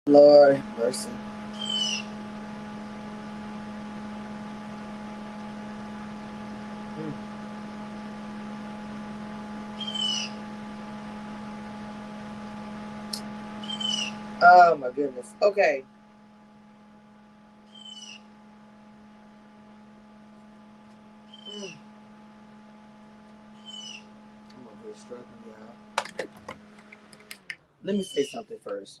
Lord have mercy. Mm. Oh my goodness. Okay. Mm. I'm over here struggling, y'all. Let me say something first.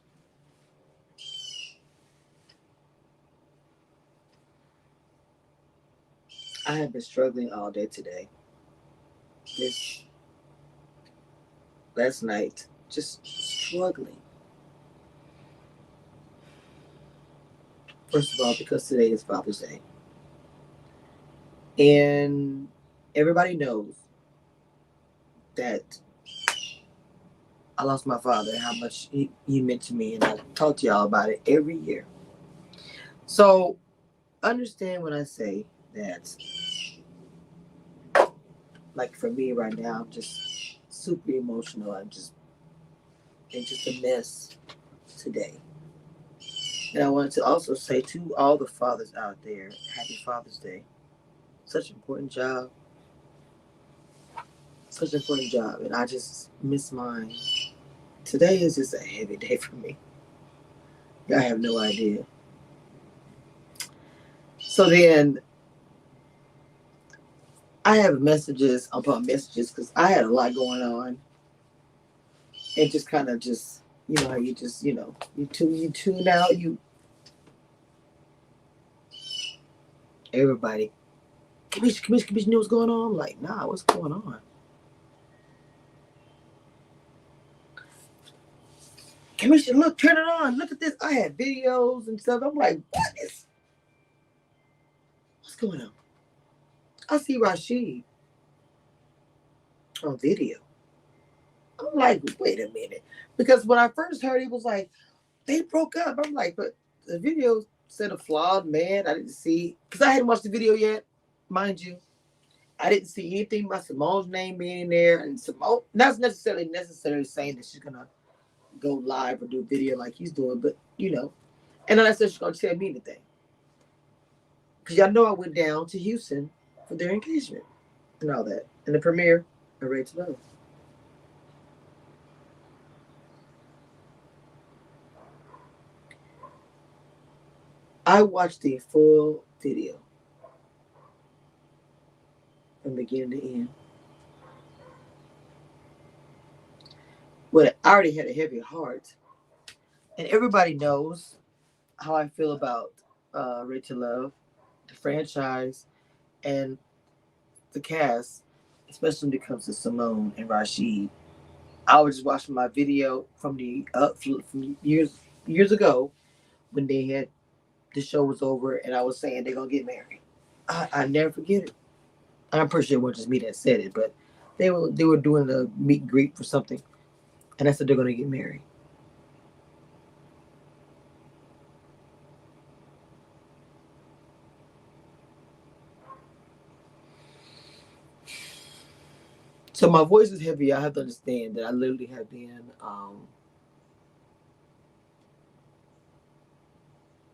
I have been struggling all day today. This last night, just struggling. First of all, because today is Father's Day, and everybody knows that I lost my father and how much he meant to me, and I talk to y'all about it every year. So understand when I say that, like for me right now, I'm just super emotional. I'm just a mess today. And I wanted to also say to all the fathers out there, happy Father's Day. Such an important job. Such an important job. And I just miss mine. Today is just a heavy day for me. I have no idea. So then I have messages upon messages because I had a lot going on. And just kind of just, how you just, you tune out, everybody. Commission, you know what's going on? I'm like, nah, what's going on? Commission, look, turn it on. Look at this. I had videos and stuff. I'm like, what's going on? I see Rasheed on video. I'm like, wait a minute. Because when I first heard it was like, they broke up. I'm like, but the video said a flawed man. I didn't see, because I hadn't watched the video yet, mind you. I didn't see anything about Simone's name being in there. And Simone, not necessarily saying that she's going to go live or do video like he's doing, but, And then I said she's going to tell me anything. Because y'all know I went down to Houston for their engagement and all that. And the premiere of Ready to Love. I watched the full video from beginning to end. Well, I already had a heavy heart. And everybody knows how I feel about Ready to Love, the franchise, and the cast, especially when it comes to Symone and Rasheed. I was just watching my video from from years ago when they had the show was over and I was saying they're gonna get married. I never forget it. I'm pretty sure it wasn't just me that said it, but they were doing a meet and greet for something, and I said they're gonna get married. So my voice is heavy. I have to understand that I literally have been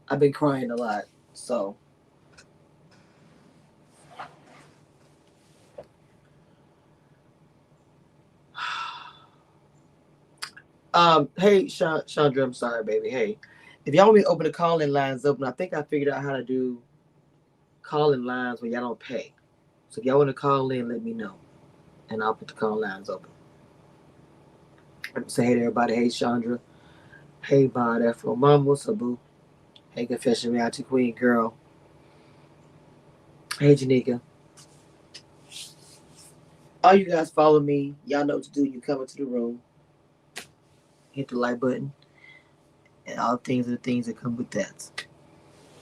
I've been crying a lot. So hey Chandra, I'm sorry, baby. Hey, if y'all want me to open the call-in lines open, I think I figured out how to do call-in lines when y'all don't pay. So if y'all want to call in, let me know, and I'll put the call lines open. Say hey to everybody. Hey Chandra. Hey Bod Afro Mama Sabu. Hey Confession Reality Queen Girl. Hey Janika. All you guys follow me. Y'all know what to do. You come into the room, hit the like button, and all things are the things that come with that.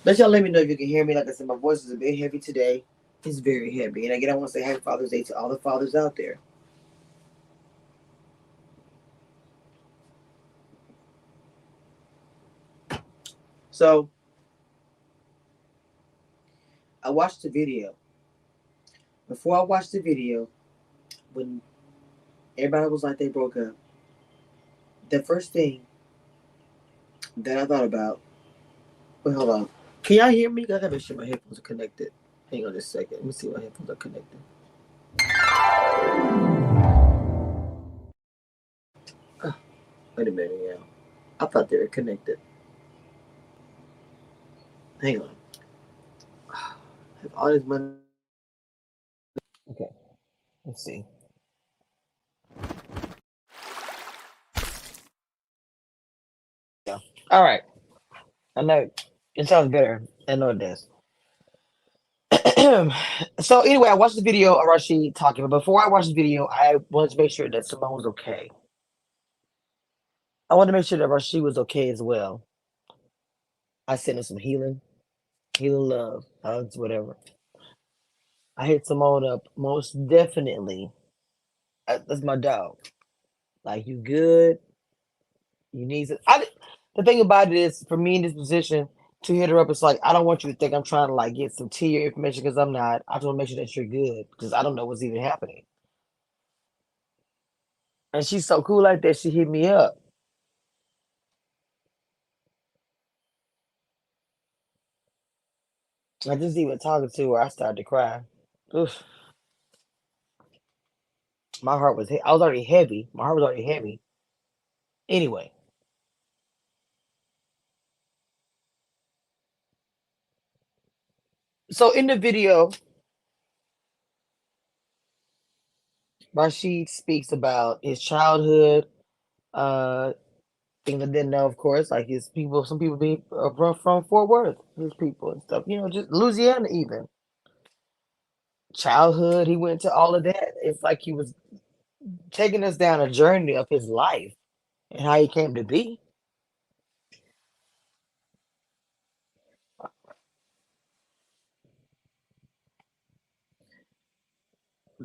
Let y'all let me know if you can hear me. Like I said, my voice is a bit heavy today. It's very heavy. And again, I want to say Happy Father's Day to all the fathers out there. So I watched the video. Before I watched the video, when everybody was like they broke up, the first thing that I thought about. Wait, hold on. Can y'all hear me? I gotta make sure my headphones are connected. Hang on just a second. Let me see if my headphones are connected. Ah, wait a minute, yeah. I thought they were connected. Hang on. Have all this money. Okay, let's see. Yeah. All right. I know it sounds better. I know it does. So anyway, I watched the video of Rasheed talking, but before I watched the video, I wanted to make sure that Simone was okay. I wanted to make sure that Rasheed was okay as well. I sent him some healing love, hugs, whatever. I hit Simone up most definitely. That's my dog. Like you good? You need it. The thing about it is, for me in this position, to hit her up, it's like I don't want you to think I'm trying to like get some tea or information because I'm not. I just want to make sure that you're good because I don't know what's even happening. And she's so cool like that. She hit me up. I just even talking to her, I started to cry. Oof, my heart was. I was already heavy. My heart was already heavy. Anyway, so in the video, Rashid speaks about his childhood. Things I didn't know, of course, like his people. Some people being from Fort Worth, his people and stuff. Just Louisiana, even childhood. He went to all of that. It's like he was taking us down a journey of his life and how he came to be.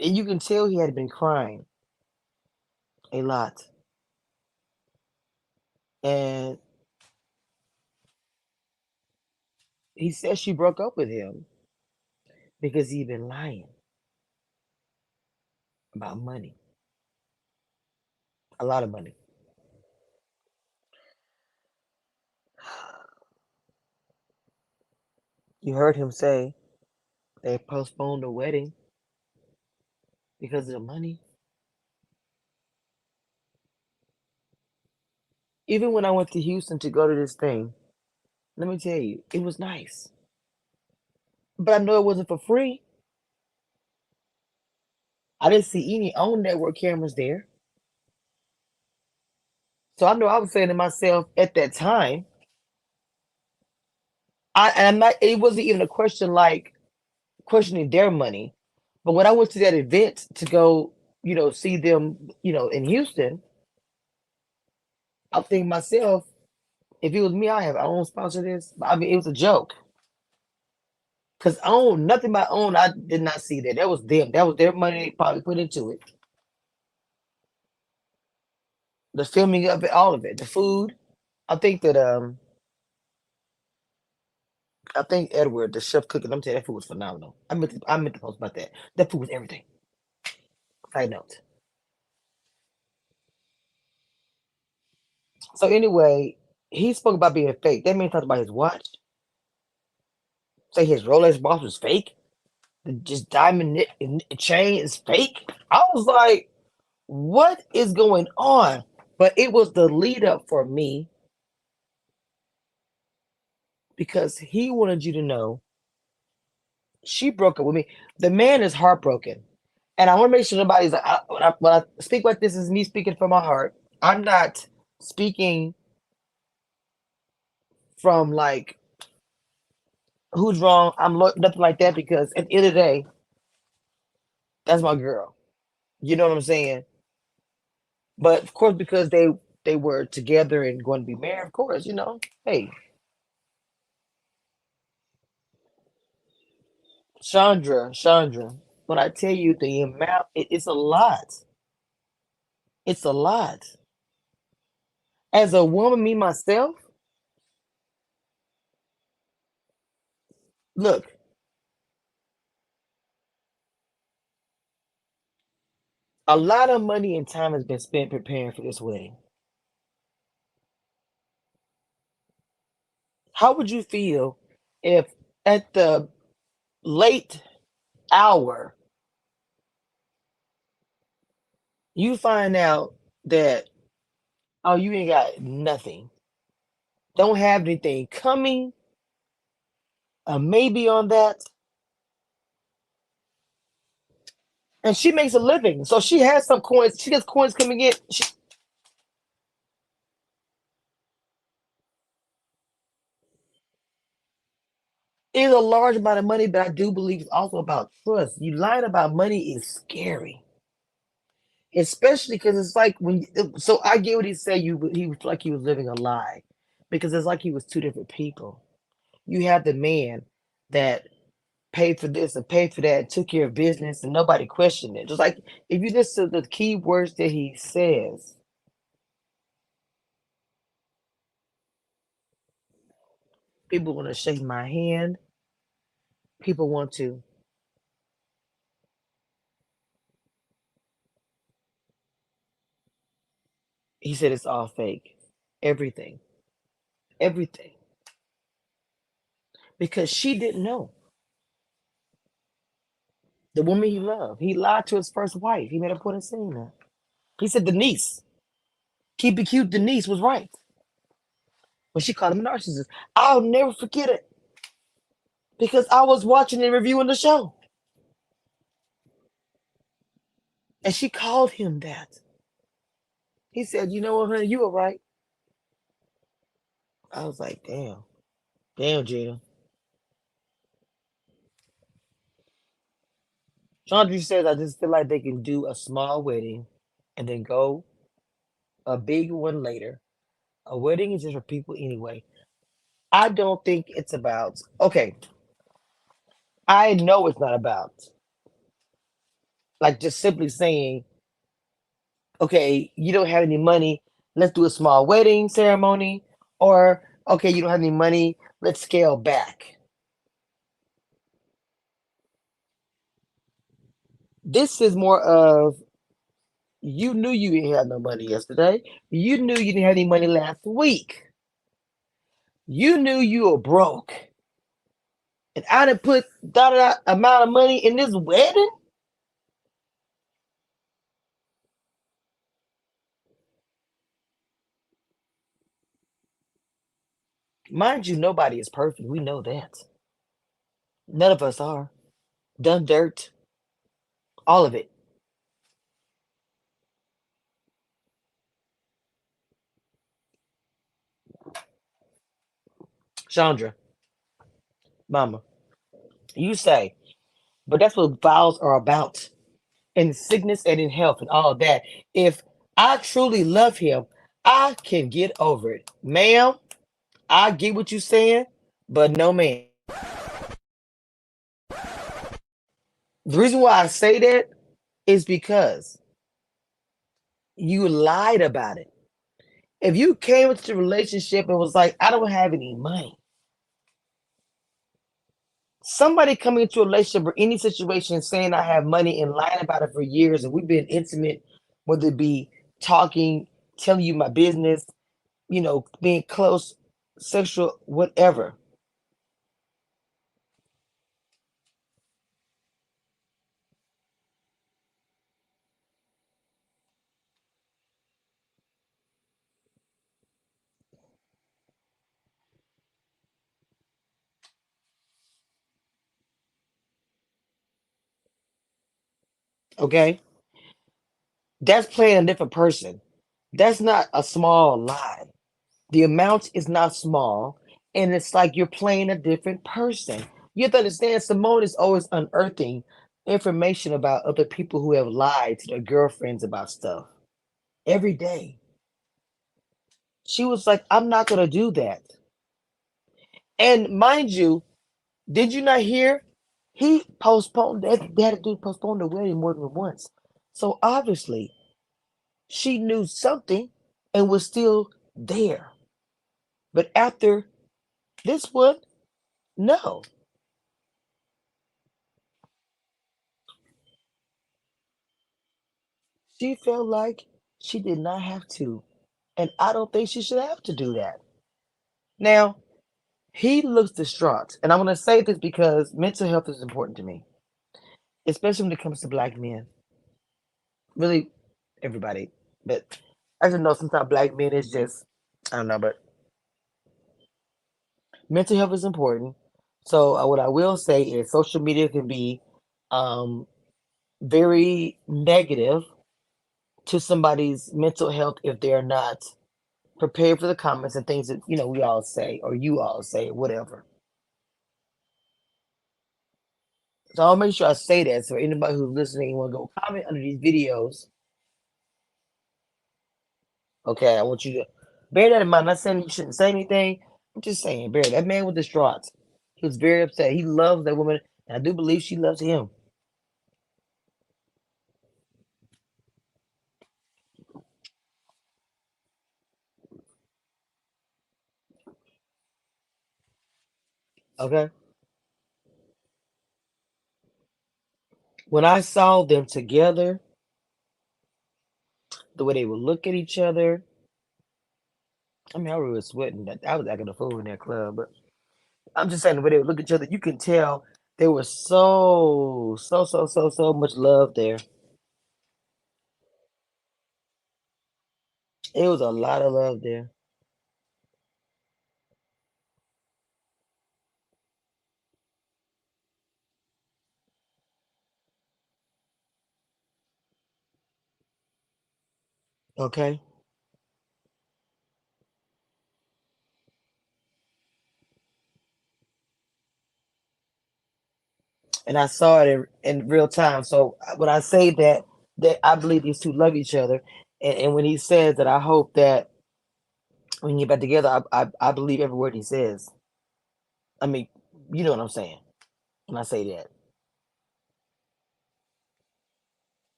And you can tell he had been crying a lot. And he said she broke up with him because he'd been lying about money, a lot of money. You heard him say they postponed the wedding because of the money. Even when I went to Houston to go to this thing, let me tell you, it was nice. But I know it wasn't for free. I didn't see any on network cameras there. So I know I was saying to myself at that time, I'm not, it wasn't even a question like questioning their money. But when I went to that event to go, see them, in Houston, I'm thinking myself, if it was me, I own sponsor this. I mean, it was a joke. Cause own nothing by own, I did not see that. That was them. That was their money they probably put into it. The filming of it, all of it, the food. I think that I think Edward, the chef cooking, I'm telling you, that food was phenomenal. I meant to post about that. That food was everything. Side note. So anyway, he spoke about being fake. That man talked about his watch. Say his Rolex watch was fake. The just diamond chain is fake. I was like, what is going on? But it was the lead up for me because he wanted you to know she broke up with me. The man is heartbroken. And I want to make sure nobody's like, when I speak like this, is me speaking from my heart. I'm not speaking from like who's wrong. Nothing like that because at the end of the day, that's my girl. You know what I'm saying? But of course, because they were together and going to be married, of course, hey, Chandra, when I tell you the amount, it's a lot. It's a lot. As a woman, me myself, look, a lot of money and time has been spent preparing for this wedding. How would you feel if at the late hour you find out that, oh, you ain't got nothing, don't have anything coming, maybe on that, and she makes a living, so she has some coins. She gets coins coming in. She is a large amount of money, but I do believe it's also about trust. You lying about money is scary, especially because it's like when. So I get what he said. He was like he was living a lie, because it's like he was two different people. You have the man that paid for this and paid for that, and took care of business, and nobody questioned it. Just like if you listen to the key words that he says, people want to shake my hand. People want to. He said it's all fake. Everything. Everything. Because she didn't know. The woman he loved. He lied to his first wife. He made a point of saying that. He said the niece, keep it cute, the niece was right when she called him a narcissist. I'll never forget it because I was watching and reviewing the show. And she called him that. He said, you know what, honey, you were right. I was like, damn. Damn, Gina. Chandra says, I just feel like they can do a small wedding and then go a big one later. A wedding is just for people anyway. I don't think it's about, okay, I know it's not about like just simply saying, okay, you don't have any money, let's do a small wedding ceremony, or okay, you don't have any money, let's scale back. This is more of you knew you didn't have no money yesterday. You knew you didn't have any money last week. You knew you were broke. And I done put that amount of money in this wedding. Mind you, nobody is perfect. We know that. None of us are. Done dirt, all of it. Chandra, mama, you say, but that's what vows are about. In sickness and in health and all of that. If I truly love him, I can get over it. Ma'am, I get what you're saying, but no, ma'am. The reason why I say that is because you lied about it. If you came into the relationship and was like, I don't have any money, somebody coming into a relationship or any situation saying I have money and lying about it for years, and we've been intimate, whether it be talking, telling you my business, being close, sexual, whatever. Okay, that's playing a different person. That's not a small lie. The amount is not small, and it's like you're playing a different person. You have to understand, Simone is always unearthing information about other people who have lied to their girlfriends about stuff every day. She was like, I'm not going to do that. And mind you, did you not hear? He postponed that. They had to do postpone the wedding more than once. So obviously, she knew something and was still there. But after this one, no. She felt like she did not have to. And I don't think she should have to do that. Now, He looks distraught. And I'm going to say this because mental health is important to me, especially when it comes to black men. Really, everybody. But I just know sometimes black men is just, I don't know, but mental health is important. So, what I will say is social media can be um, very negative to somebody's mental health if they're not prepared for the comments and things that, we all say or you all say, whatever. So I'll make sure I say that so anybody who's listening want to go comment under these videos. Okay, I want you to bear that in mind. I'm not saying you shouldn't say anything. I'm just saying, bear that man was distraught. He was very upset. He loves that woman, and I do believe she loves him. Okay. When I saw them together, the way they would look at each other, I mean, I was sweating. That I was acting a fool in that club, but I'm just saying the way they would look at each other, you can tell there was so much love there. It was a lot of love there. Okay. And I saw it in real time. So when I say that I believe these two love each other, and when he says that, I hope that when you get back together, I believe every word he says. I mean, you know what I'm saying when I say that.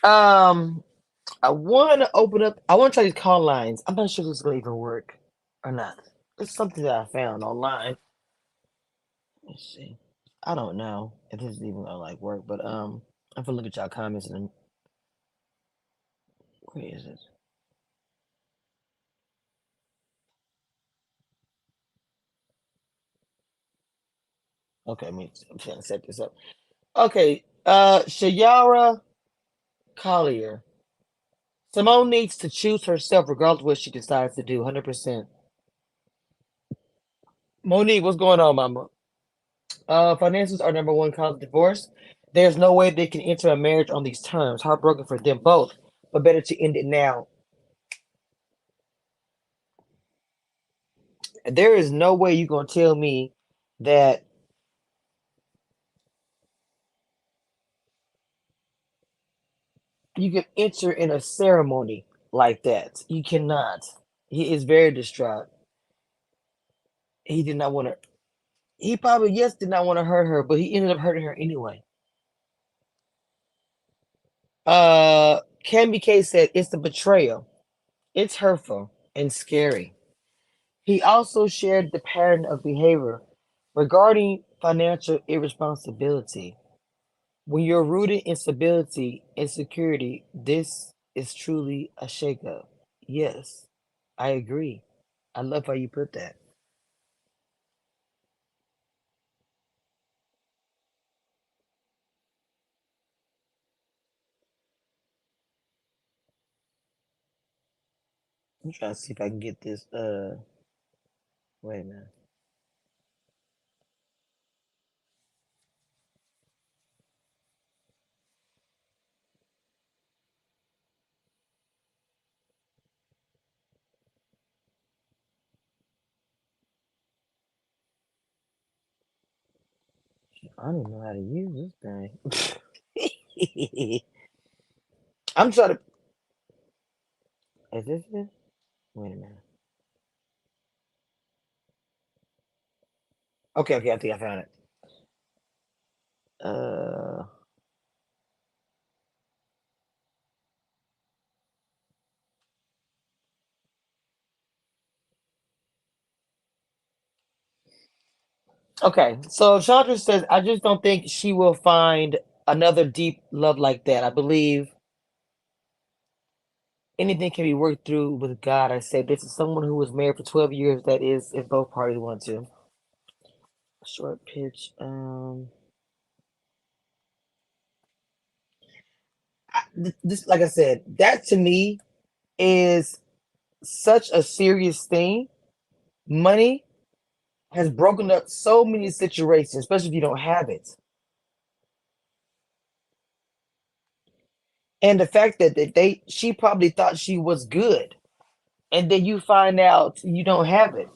Um, I want to open up. I want to try these call lines. I'm not sure if it's going to even work or not. It's something that I found online. Let's see. I don't know if this is even gonna like work, but I'm gonna look at y'all comments and where is it? Okay, I'm trying to set this up. Okay, Shayara Collier. Simone needs to choose herself regardless of what she decides to do. 100%. Monique, what's going on, mama? Finances are number one cause of divorce. There's no way they can enter a marriage on these terms. Heartbroken for them both, but better to end it now. There is no way you're gonna tell me that you can enter in a ceremony like that. You cannot. He is very distraught. He did not want to. He probably yes did not want to hurt her, but he ended up hurting her anyway. Canby K said it's the betrayal. It's hurtful and scary. He also shared the pattern of behavior regarding financial irresponsibility. When you're rooted in stability and security, this is truly a shakeup. Yes, I agree. I love how you put that. I'm trying to see if I can get this. Wait a minute. I don't even know how to use this thing. I'm trying to. Is this it? Wait a minute. Okay, okay, I think I found it. Uh, okay. So Chandra says, I just don't think she will find another deep love like that. I believe anything can be worked through with God. I said this is someone who was married for 12 years. That is, if both parties want to. Short pitch. This, like I said, that to me is such a serious thing. Money has broken up so many situations, especially if you don't have it. And the fact that she probably thought she was good, and then you find out you don't have it.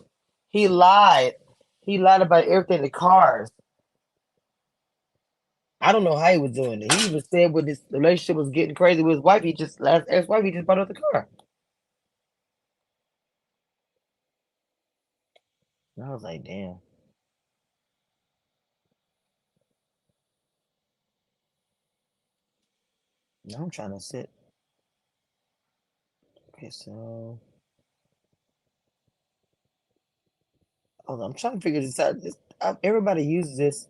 He lied. He lied about everything. The cars. I don't know how he was doing it. He was saying when his relationship was getting crazy with his wife, he just last ex-wife, he just bought out the car. And I was like, damn. Now I'm trying to sit. Okay, so hold on, I'm trying to figure this out. Everybody uses this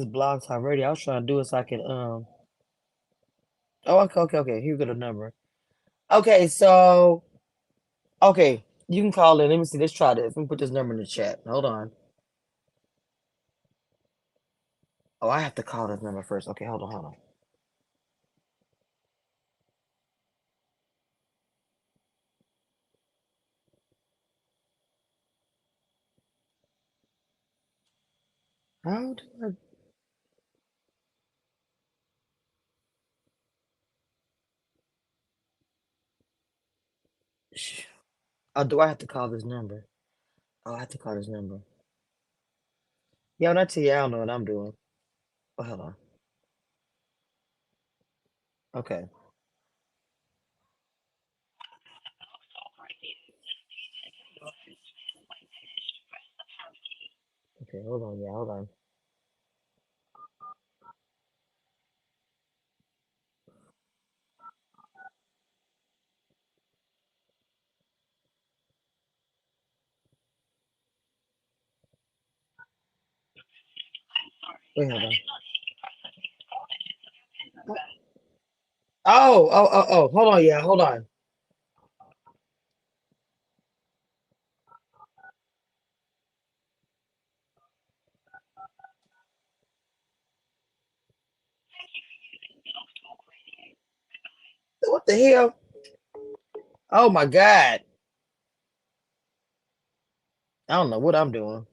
blog talk radio. I was trying to do it so I could Oh, okay. Here we go the number. Okay, so okay, you can call in. Let me see. Let's try this. Let me put this number in the chat. Hold on. Oh, I have to call this number first. Okay, hold on. How do I? Oh, do I have to call this number? Oh, I have to call this number. Yeah, when I tell you, I don't know what I'm doing. Oh, hold on. Okay. Okay, hold on. Yeah, hold on. Wait, hold on. Oh. Hold on. Yeah, hold on. What the hell? Oh my God. I don't know what I'm doing.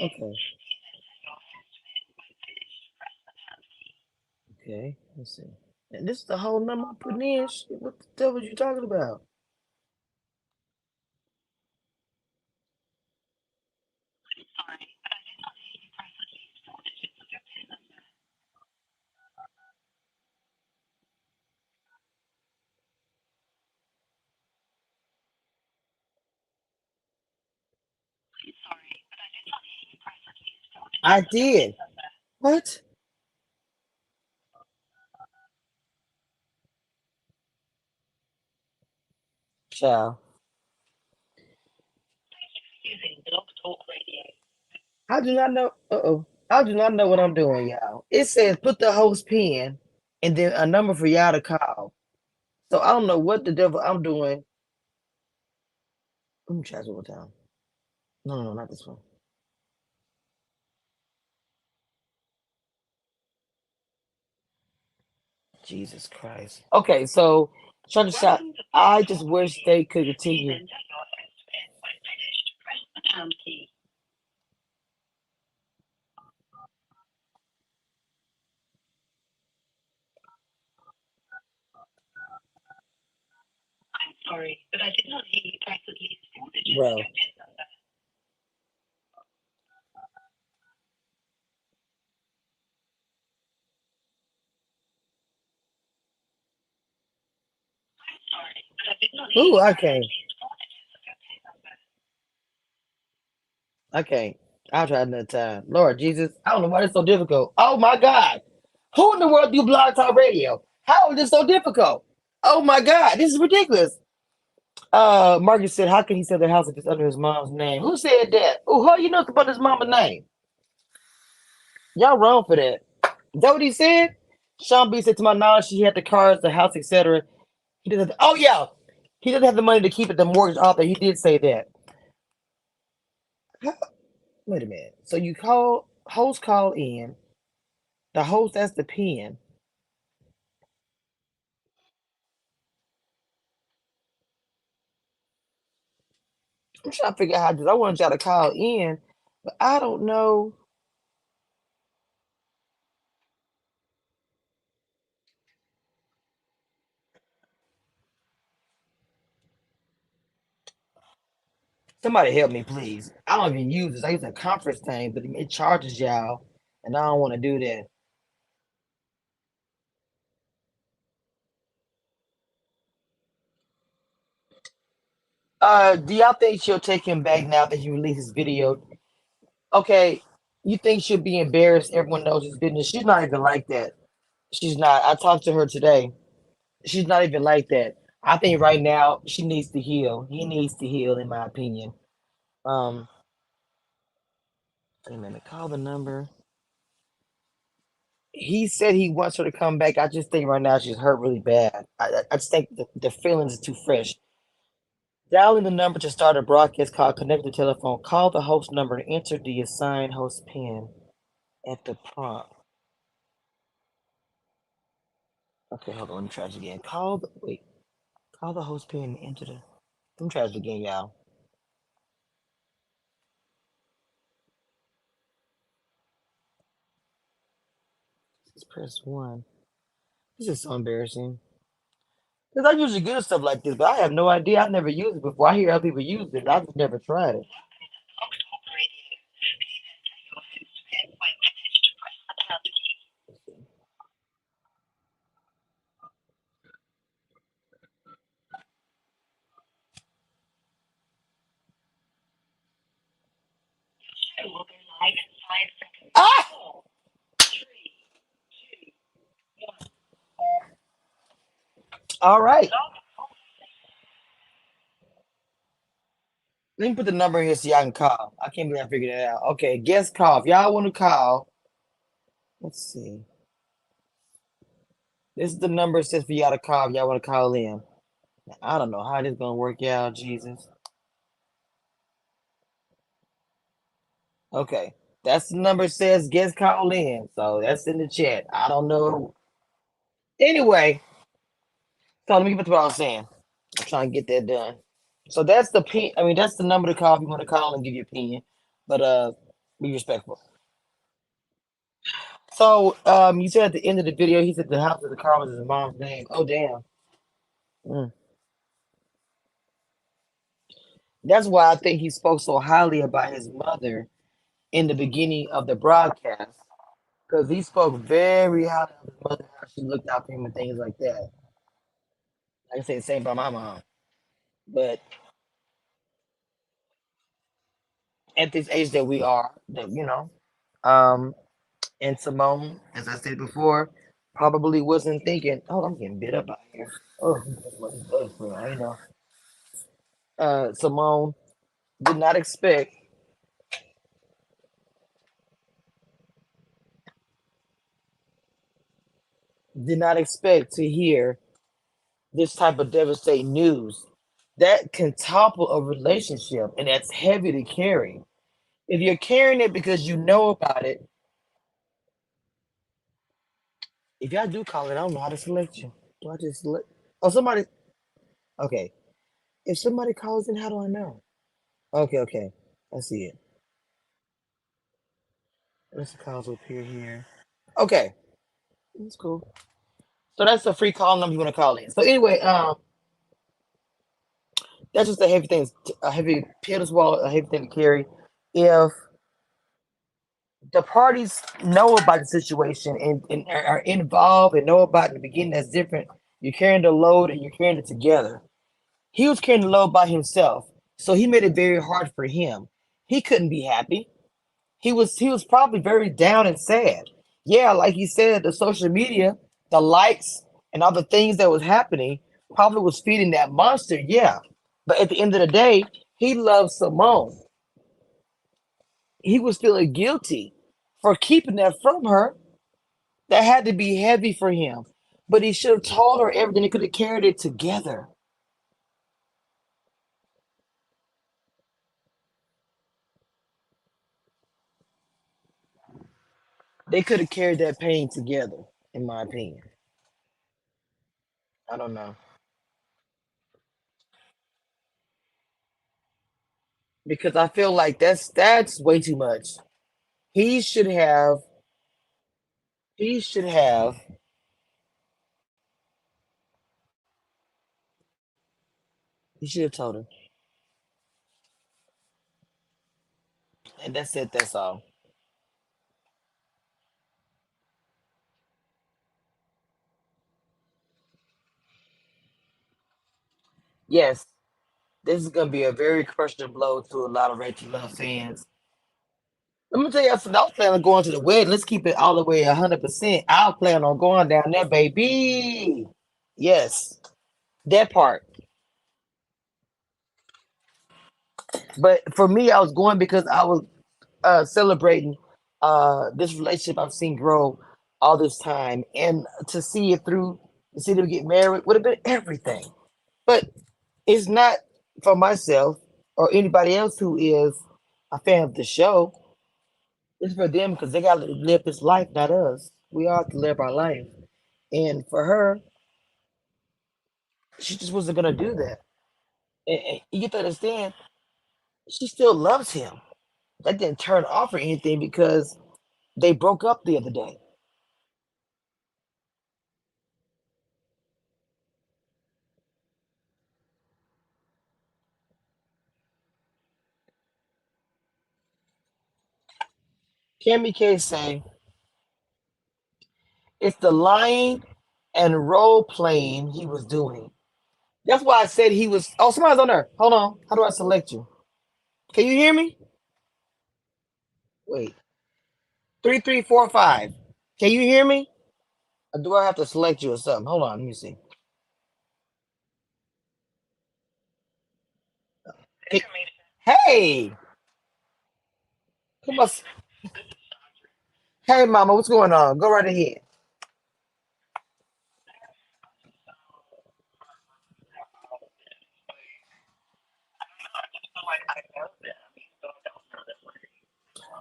Okay. Okay. Let's see. And this is the whole number I'm putting in. Shit, what the devil you talking about? I did. What? Child. I do not know. Uh-oh. I do not know what I'm doing, y'all. It says put the host pin and then a number for y'all to call. So I don't know what the devil I'm doing. Let me try this one more time. No, not this one. Jesus Christ. Okay, so trying to shot. I just wish they could continue. Bro. Ooh, okay. Okay. I'll try another time. Lord Jesus, I don't know why it's so difficult. Oh my God. Who in the world do Blog Talk Radio? How is this so difficult? Oh my God, this is ridiculous. Marcus said, "How can he sell the house if it's under his mom's name?" Who said that? Oh, how you know it's about his mama's name? Y'all wrong for that. Is that what he said? Sean B said, "To my knowledge, she had the cars, the house, etc. He doesn't. Oh yeah, he doesn't have the money to keep it. The mortgage author. He did say that. How- Wait a minute. So you call host call in the host. That's the pen. I'm trying to figure out how to do this. I wanted y'all to call in, but I don't know. Somebody help me, please. I don't even use this. I use a conference thing, but it charges y'all, and I don't want to do that. Do y'all think she'll take him back now that he released his video? Okay, you think she'll be embarrassed? Everyone knows his business. She's not even like that. She's not. I talked to her today. She's not even like that. I think right now she needs to heal. He needs to heal, in my opinion. Um, wait a minute. Call the number. He said he wants her to come back. I just think right now she's hurt really bad. I just think the feelings are too fresh. Dialing the number to start a broadcast call, connect the telephone, call the host number and enter the assigned host pin at the prompt. Okay, hold on, let me try this again. Call the host pin and enter the. Let me try this again, y'all. Just press one. This is so embarrassing. Because I'm usually good at stuff like this, but I have no idea. I've never used it before. I hear other people use it, I've just never tried it. Ah! All right. Let me put the number in here so y'all can call. I can't believe I figured that out. Okay, guest call. If y'all want to call, let's see. This is the number it says for y'all to call if y'all want to call in. Now, I don't know how this gonna work out, Jesus. Okay. That's the number it says guest call in. So that's in the chat. I don't know. Anyway, so let me get back to what I was saying. I'm trying to get that done. So that's the pin. I mean, that's the number to call if you want to call and give your opinion. But be respectful. So you said at the end of the video, he said the house of the car was his mom's name. Oh damn. Mm. That's why I think he spoke so highly about his mother in the beginning of the broadcast. Because he spoke very highly of his mother, how she looked out for him and things like that. Like I say the same about my mom. But at this age that we are, that um, and Simone, as I said before, probably wasn't thinking, "Oh, I'm getting bit up out here." Oh, that's what it does for me, Simone did not expect to hear this type of devastating news that can topple a relationship, and that's heavy to carry. If you're carrying it because you know about it, if y'all do call it, I don't know how to select you. Do I just select? Oh, somebody. Okay. If somebody calls in, how do I know? Okay, okay. I see it. Let's calls appear here. Okay, that's cool. So that's a free call number you want to call in. So anyway, that's just a heavy thing, a heavy pill to swallow, a heavy thing to carry. If the parties know about the situation and are involved and know about it in the beginning, that's different. You're carrying the load and you're carrying it together. He was carrying the load by himself, so he made it very hard for him. He couldn't be happy. He was probably very down and sad. Yeah, like you said, the social media, the likes, and all the things that was happening probably was feeding that monster. Yeah, But at the end of the day, he loved Simone. He was feeling guilty for keeping that from her. That had to be heavy for him. But he should have told her everything. They could have carried it together. They could have carried that pain together, in my opinion. I don't know. Because I feel like that's way too much. He should have he should have he should have told her. And that's it, that's all. Yes, this is gonna be a very crushing blow to a lot of Rachel Love fans. Let me tell you something. I was planning on going to the wedding. Let's keep it all the way 100%. I was planning on going down there, baby. Yes, that part. But for me, I was going because I was celebrating this relationship I've seen grow all this time, and to see it through, to see them get married would have been everything. But it's not for myself or anybody else who is a fan of the show. It's for them because they got to live this life, not us. We all have to live our life. And for her, she just wasn't gonna do that. And you have to understand, she still loves him. That didn't turn off or anything because they broke up the other day. Kimmy K say it's the lying and role playing he was doing. That's why I said he was. Oh, somebody's on there. Hold on. How do I select you? Can you hear me? Wait. 3345. Can you hear me? Or do I have to select you or something? Hold on. Let me see. Hey, hey, come on. Hey, mama, what's going on? Go right ahead.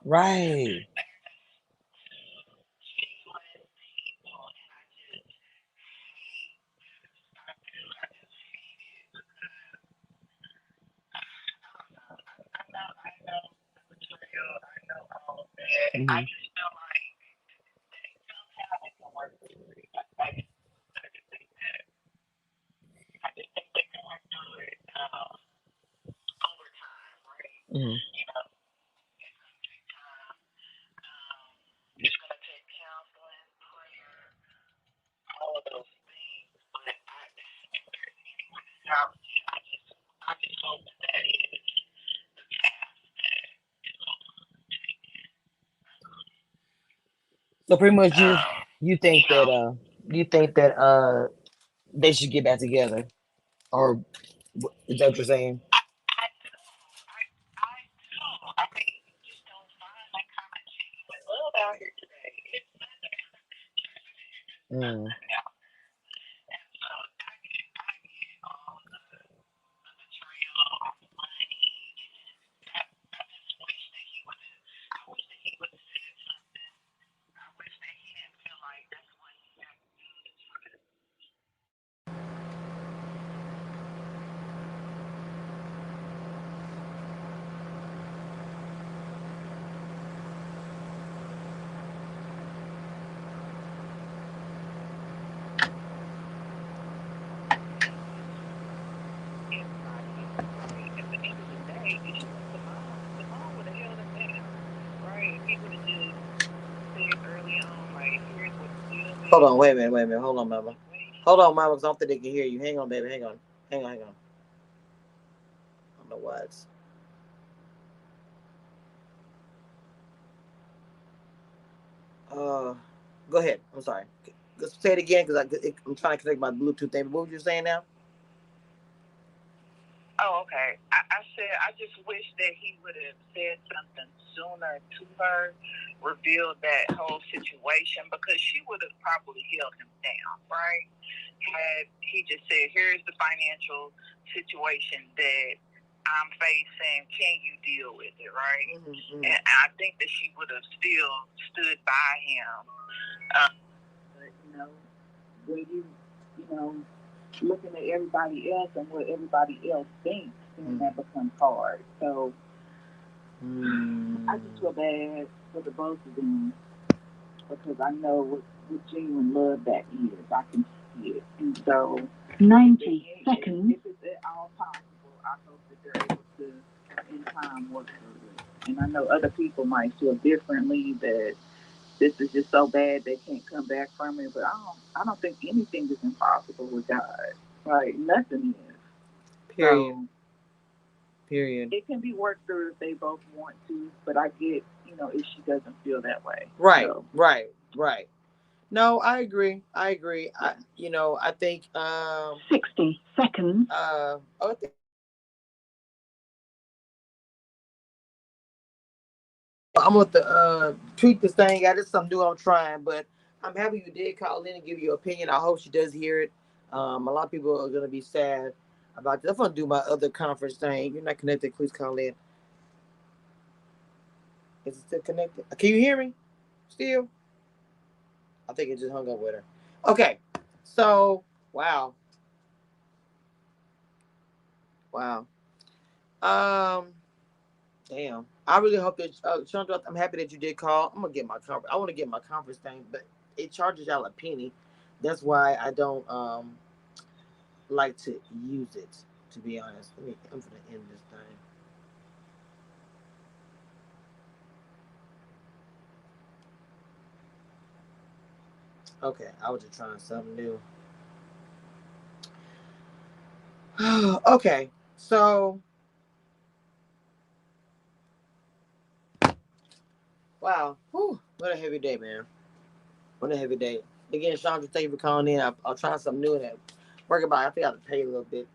Right. Mhm. Mhm. So pretty much you think that you think that they should get back together, or is that what you're saying? Mm. Hold on, wait a minute. Hold on, mama. Hold on, mama, because I don't think they can hear you. Hang on, baby. Hang on. Hang on. I don't know why it's. Uh, Go ahead. I'm sorry. Let's say it again because I'm trying to connect my Bluetooth thing. What were you saying now? Oh, okay. I said I just wish that he would have said something sooner to her, revealed that whole situation, because she would have probably held him down, right? Had he just said, "Here's the financial situation that I'm facing. Can you deal with it?" Right? And I think that she would have still stood by him. But when looking at everybody else and what everybody else thinks, then that becomes hard. So I just feel bad for the both of them because I know what genuine love that is. I can see it. And so 90 seconds. If it's at all possible, I hope that they're able to, in time, work through it. And I know other people might feel differently, that this is just so bad they can't come back from it. But I don't think anything is impossible with God. Right? Nothing is. Period. So Period. it can be worked through if they both want to, but I get, if she doesn't feel that way. Right. So Right. Right. No, I agree. I agree. I think 60 seconds. oh, I think I'm gonna tweak this thing out. It's something new I'm trying, but I'm happy you did call in and give your opinion. I hope she does hear it. A lot of people are gonna be sad about this. I'm gonna do my other conference thing. You're not connected, please call in. Is it still connected? Can you hear me? Still? I think it just hung up with her. Okay. So wow. Wow. Um Damn. I really hope that Chandra, I'm happy that you did call. I'm gonna get my conference. I want to get my conference thing, but it charges y'all a penny. That's why I don't like to use it. To be honest, I'm gonna end this thing. Okay, I was just trying something new. Okay, so wow, whew, what a heavy day, man. What a heavy day. Again, Chandra, thank you for calling in. I'll try something new and work about. I think I have to pay a little bit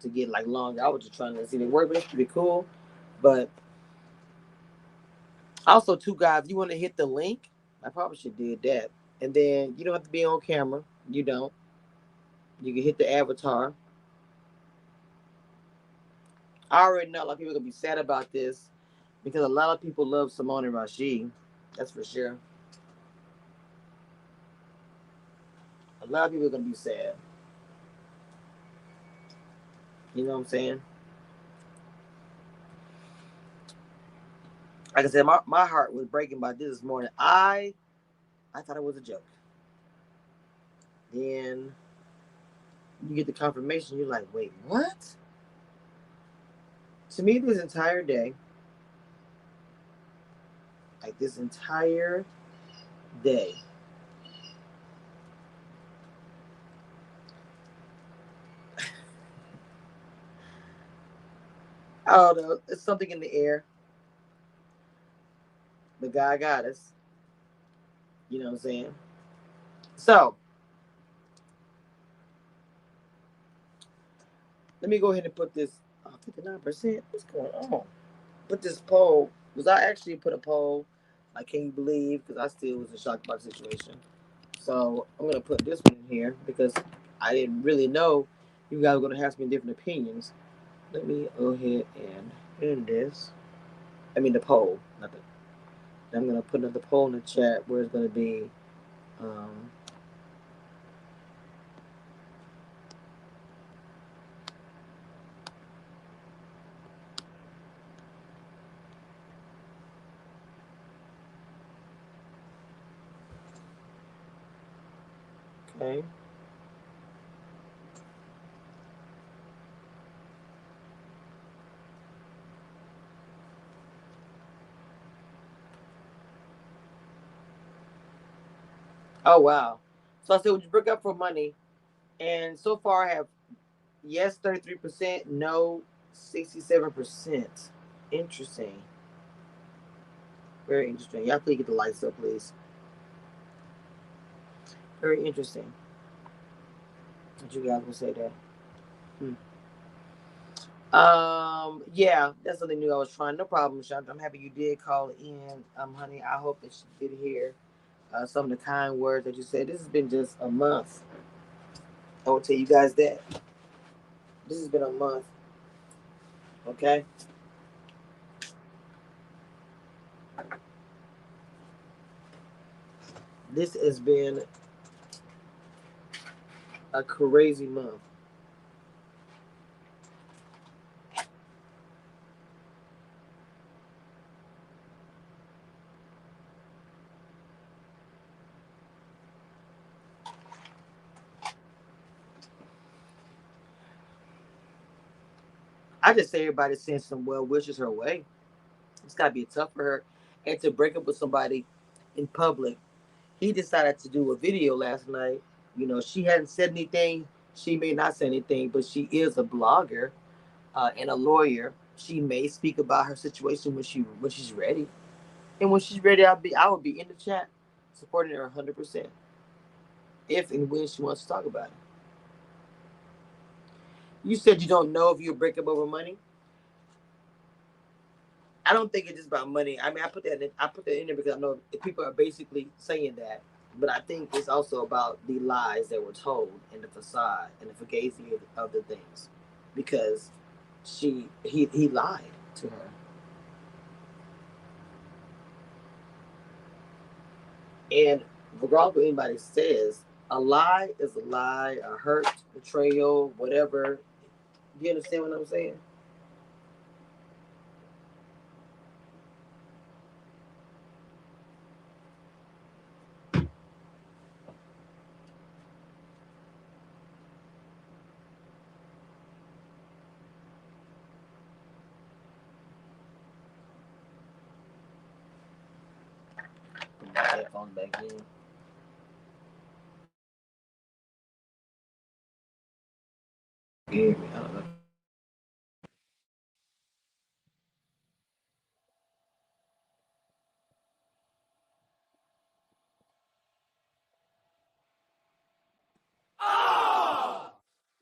to get like longer. I was just trying to see it work, but it's pretty cool. But also, too, guys, you want to hit the link? I probably should did that. And then you don't have to be on camera. You don't. You can hit the avatar. I already know a lot of people are gonna be sad about this because a lot of people love Symone and Rasheed. That's for sure. A lot of people are gonna be sad. You know what I'm saying? Like I said, my heart was breaking by this morning. I thought it was a joke. Then you get the confirmation. You're like, wait, what? To me, this entire day, like this entire day, I don't know. It's something in the air. The guy got us. You know what I'm saying? So let me go ahead and put this 59%. What's going on? Put this poll. Was I actually put a poll? Like, can you believe? Because I still was in shock about the situation. So I'm gonna put this one in here because I didn't really know you guys were gonna have some different opinions. Let me go ahead and end this. I mean the poll. Not the, I'm gonna put another poll in the chat where it's gonna be. Um, okay. Oh wow. So I said, would you break up for money? And so far, I have yes 33%, no 67%. Interesting. Very interesting. Y'all please get the lights up, please. Very interesting. That you guys will say that. Hmm. Yeah, that's something new I was trying. No problem, Shanta. I'm happy you did call in, honey. I hope that she did hear some of the kind words that you said. This has been just a month. I will tell you guys that this has been a month. Okay, this has been a crazy month. I just say everybody send some well wishes her way. It's gotta be tough for her, and to break up with somebody in public. He decided to do a video last night. You know, she hadn't said anything. She may not say anything, but she is a blogger and a lawyer. She may speak about her situation when she's ready. And when she's ready, I will be in the chat supporting her 100%. If and when she wants to talk about it. You said you don't know if you'll break up over money. I don't think it's just about money. I mean, I put that in there because I know people are basically saying that, but I think it's also about the lies that were told and the facade and the fugazi of the things, because he lied to her, and regardless of what anybody says, a lie is a lie, a hurt, betrayal, whatever. You understand what I'm saying? Put my headphones back in. You hear me? I don't know.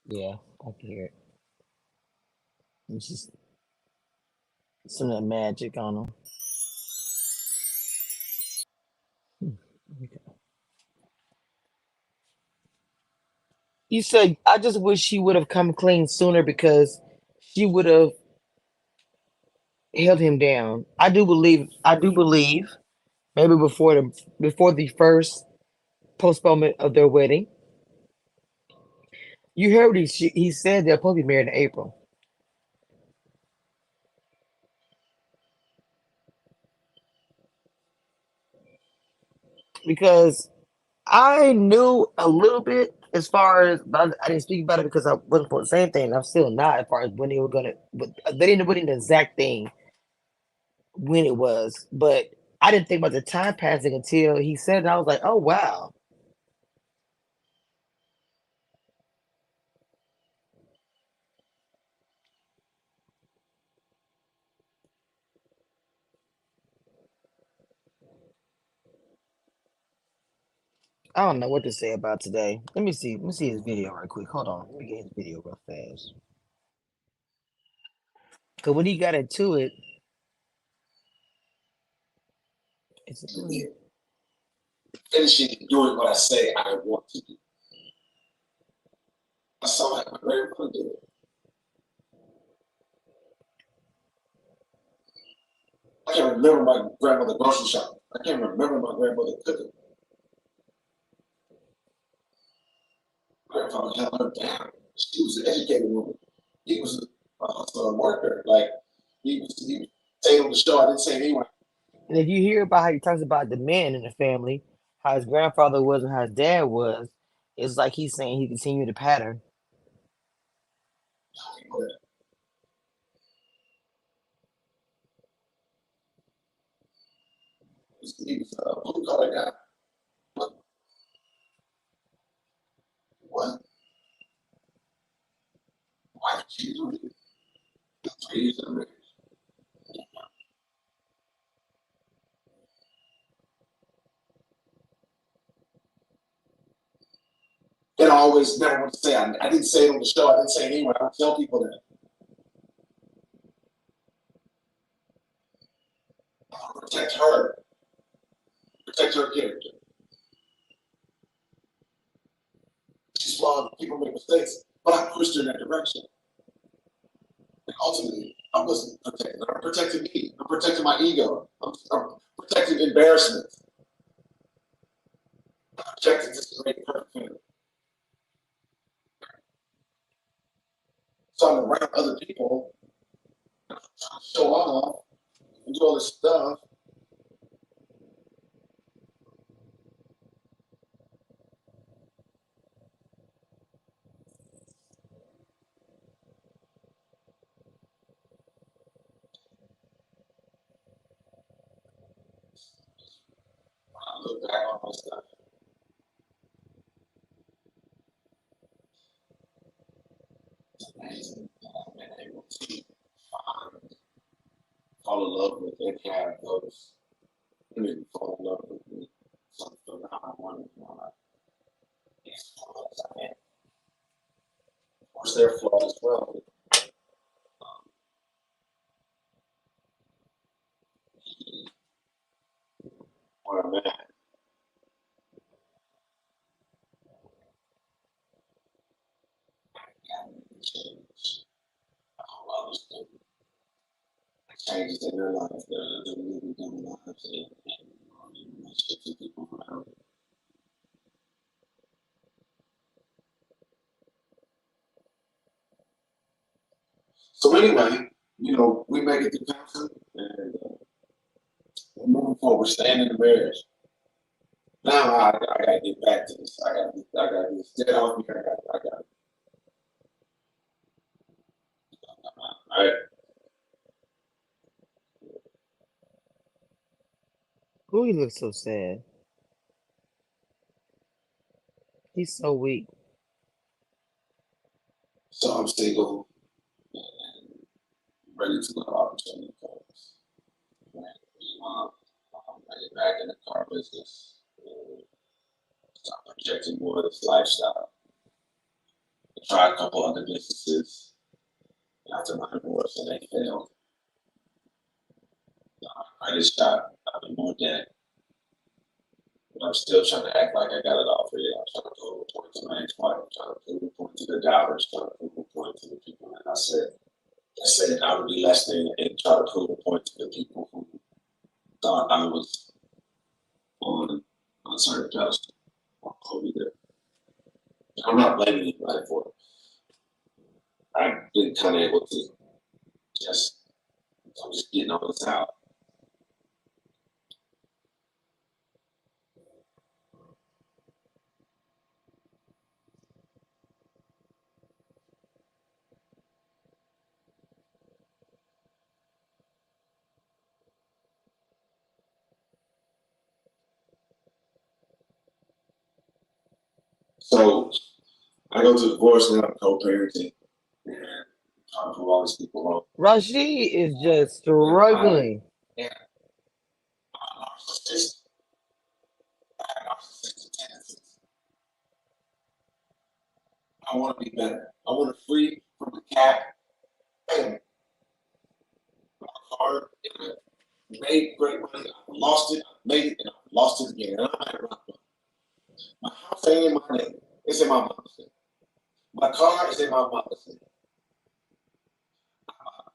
Yeah, I can hear it. It's just some of that magic on them. You said I just wish she would have come clean sooner because she would have held him down. I do believe maybe before the first postponement of their wedding. You heard what he said they're supposed to be married in April, because I knew a little bit as far as, but I didn't speak about it because I wasn't for the same thing. I'm still not as far as when they were gonna, but they didn't put in the exact thing when it was. But I didn't think about the time passing until he said it. I was like, oh wow. I don't know what to say about today. Let me see. Let me see his video right quick. Hold on. Let me get his video real fast. Cause when he got into it, it's finishing doing what I say I want to do. I saw like my grandmother do it. I can't remember my grandmother grocery shopping. I can't remember my grandmother cooking. Grandfather held her down. She was an educated woman. He was a worker. Like he was saying on the show. I didn't say it anyway. And if you hear about how he talks about the men in the family, how his grandfather was and how his dad was, it's like he's saying he continued the pattern. He was a blue collar guy. What? What? Why did you do it? 3 years of marriage. And I always never want to say I didn't say it on the show. I didn't say it anywhere. I don't tell people that. protect her, protect her character. She's flawed, people make mistakes, but I pushed her in that direction. And ultimately, I wasn't protecting her. I'm protecting me. I'm protecting my ego. I'm protecting embarrassment. I'm protecting this great perfect family. So I'm around other people, trying to show off and do all this stuff. I look back on my stuff. It's amazing that I've been able to find, fall in love with, and have those women fall in love with me. Something that I wanted in my life. As flaws I am. Of course, they're flawed as well. Um, where I'm at, I to change how others do. Changes in their life, they're living their lives, and shifting people around. So anyway, we make it through counseling, and we're moving forward, we're staying in the marriage. Now I gotta get back to this. I gotta get off here. I got all right. Who he looks so sad. He's so weak. So I'm single and ready to let opportunity comes. Right? I get back in the car business. Start projecting more of this lifestyle. I tried a couple other businesses after my divorce and they failed. I just got out of more debt, but I'm still trying to act like I got it all figured out. I'm trying to prove a point to my ex-wife. I'm trying to prove a point to the doubters. Trying to prove a point to the people. And I said I would be less than and try to prove a point to the people who thought I was on a certain pedestal. Over there. I'm not blaming anybody for it. I've been kind of able to just, I'm just getting all this out. So I go to divorce now, co-parenting, and trying to prove all these people wrong. Rasheed is just And struggling. and I'm narcissistic. I have narcissistic tendencies. I want to be better. I want to free from the cat and my car. And I made great money. I lost it. I made it, and I lost it again. And I'm at rock bottom. My house ain't in my name. It's in my mother's name. My car is in my mother's name.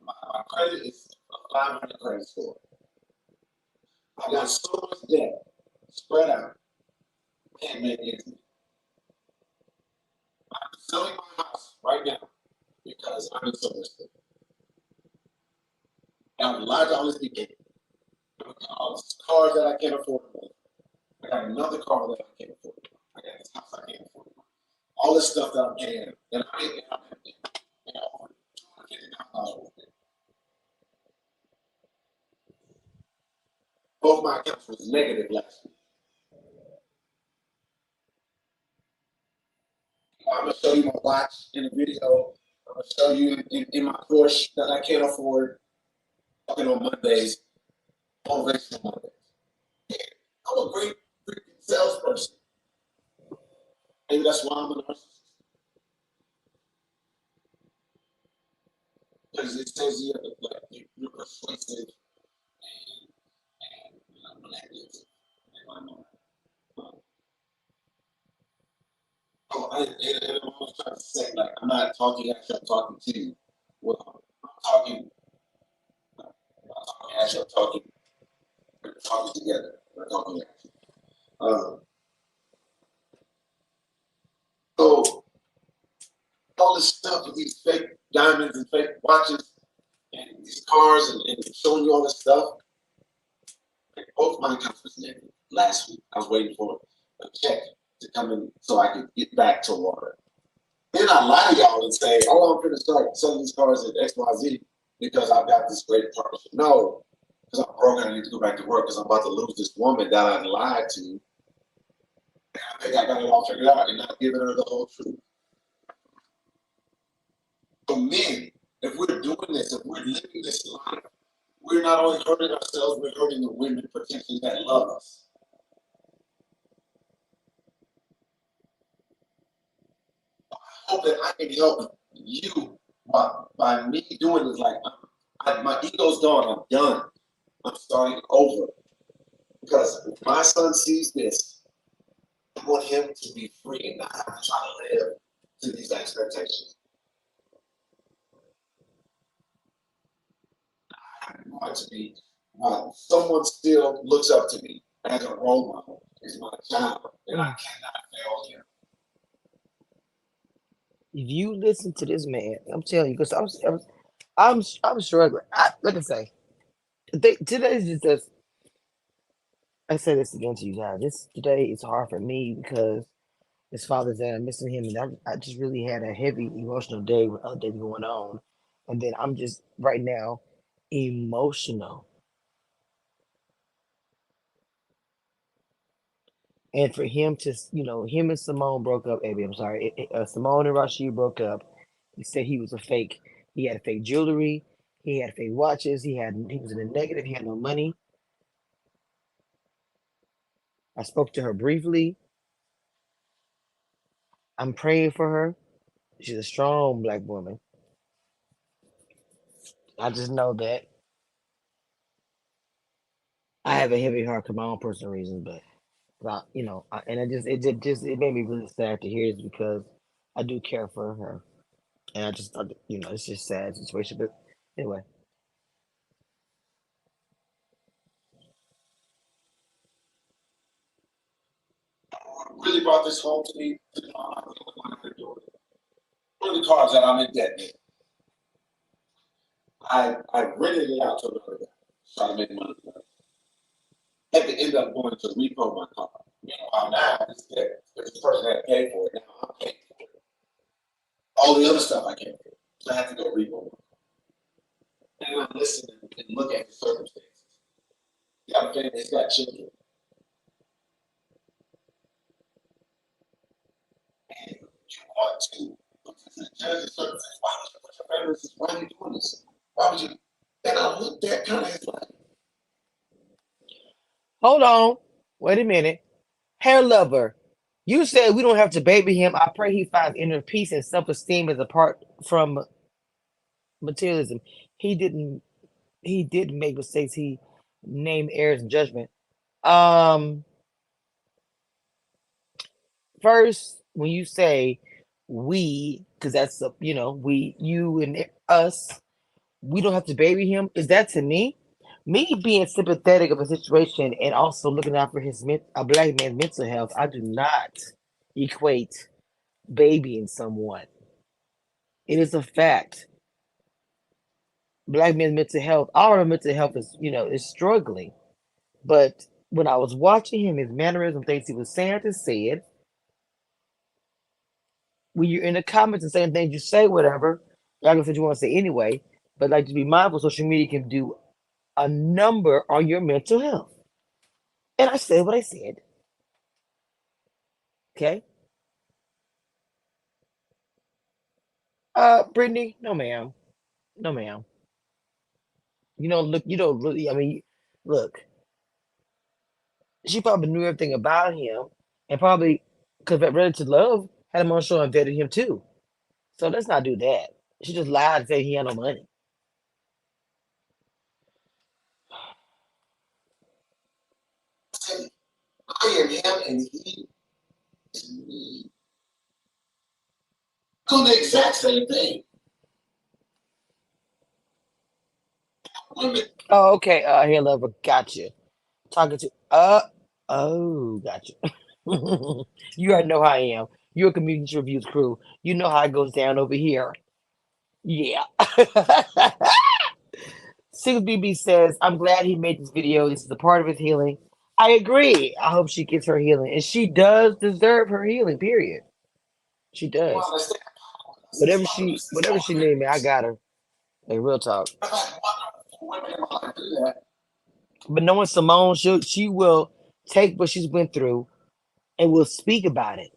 My credit is a 500 credit score. I got so much debt spread out. Can't make ends meet. I'm selling my house right now because I'm in so much debt. And I'm allowed to always be paid. I got all these cars that I can't afford. I got another car that I can't afford. I got this house I can't afford. All this stuff that I'm paying, and I'm $250,000 worth of it. Both my accounts was negative last week. I'm gonna show you my watch in the video. I'm gonna show you in my Porsche that I can't afford. Talking on Mondays, motivational Mondays. I'm a great freaking salesperson. Maybe that's why I'm a narcissist. Because it says you have to, like you're persuasive negative in my mind. Um, oh, and I'm always trying to say, like, I'm not talking actually, I'm talking to you. Well, I'm talking, I'm not talking actually, I'm talking, we're talking together. We're talking actually. Um, so, all this stuff with these fake diamonds and fake watches and these cars and showing you all this stuff, like, both my accounts was negative last week. I was waiting for a check to come in so I could get back to water. Then I lie to y'all and say, oh, I'm going to start selling these cars at XYZ because I've got this great partnership. No, because I'm broke and I need to go back to work because I'm about to lose this woman that I lied to. I think I got it all figured out and not giving her the whole truth. So men, if we're doing this, if we're living this life, we're not only hurting ourselves, we're hurting the women potentially that love us. I hope that I can help you by me doing this. Like, my ego's gone. I'm done. I'm starting over. Because if my son sees this, I want him to be free and not have to try to live to these expectations. I want to be, someone still looks up to me as a role model, is my child, and I cannot fail him. If you listen to this man, I'm telling you, because I'm struggling. Like I say, today is just. I say this again to you guys. This today is hard for me because it's Father's Day. I'm missing him, and I just really had a heavy emotional day with other things going on, and then I'm just right now emotional. And for him to, him and Simone broke up. Abby, I'm sorry. Simone and Rasheed broke up. He said he was a fake. He had fake jewelry. He had fake watches. He was in the negative. He had no money. I spoke to her briefly. I'm praying for her. She's a strong black woman. I just know that I have a heavy heart for my own personal reasons, but and it made me really sad to hear this because I do care for her, and I just thought, it's just sad situation. But anyway, What really brought this home to me, one of the cars that I'm in debt with, I rented it out to another guy, trying to make money. I had to end up going to repo my car. Now it's dead. This person had to pay for it. Now I'm paying for it. All the other stuff I can't pay. So I have to go repo my car. And I listen and look at the circumstances. He's got a family, he's got children. And you want to look at the judge and circumstances. Why would you put your family in this? Why are you doing this? Why would you? And I looked at kind of like, hold on. Wait a minute. Hair lover, you said we don't have to baby him. I pray he finds inner peace and self esteem as apart from materialism. He didn't. He did make mistakes. He named errors and judgment. Um, First, when you say we, because that's we, you, and us, we don't have to baby him. Is that to me? Me being sympathetic of a situation and also looking out for a black man's mental health, I do not equate babying someone. It is a fact. Black men's mental health, our mental health is struggling. But when I was watching him, his mannerism, things he was saying, I just said, when you're in the comments and saying things, you say whatever. Like I said, you want to say anyway. But like to be mindful, social media can do a number on your mental health. And I said what I said. Okay. Brittany, no ma'am. No ma'am. You don't really, look, she probably knew everything about him and probably because that relative love had him on show and vetted him too. So let's not do that. She just lied and said he had no money. I am him and he is me. Do the exact same thing. Women, Oh, okay. Here, lover, gotcha. Talking to oh, gotcha. You already know how I am. You're a community reviews crew. You know how it goes down over here. Yeah. 6BB says, I'm glad he made this video. This is a part of his healing. I agree. I hope she gets her healing. And she does deserve her healing, period. She you does. understand? Whatever she need, man, I got her. Like real talk. I've had wonderful women in my life do that. But knowing Simone, she will take what she's went through and will speak about it.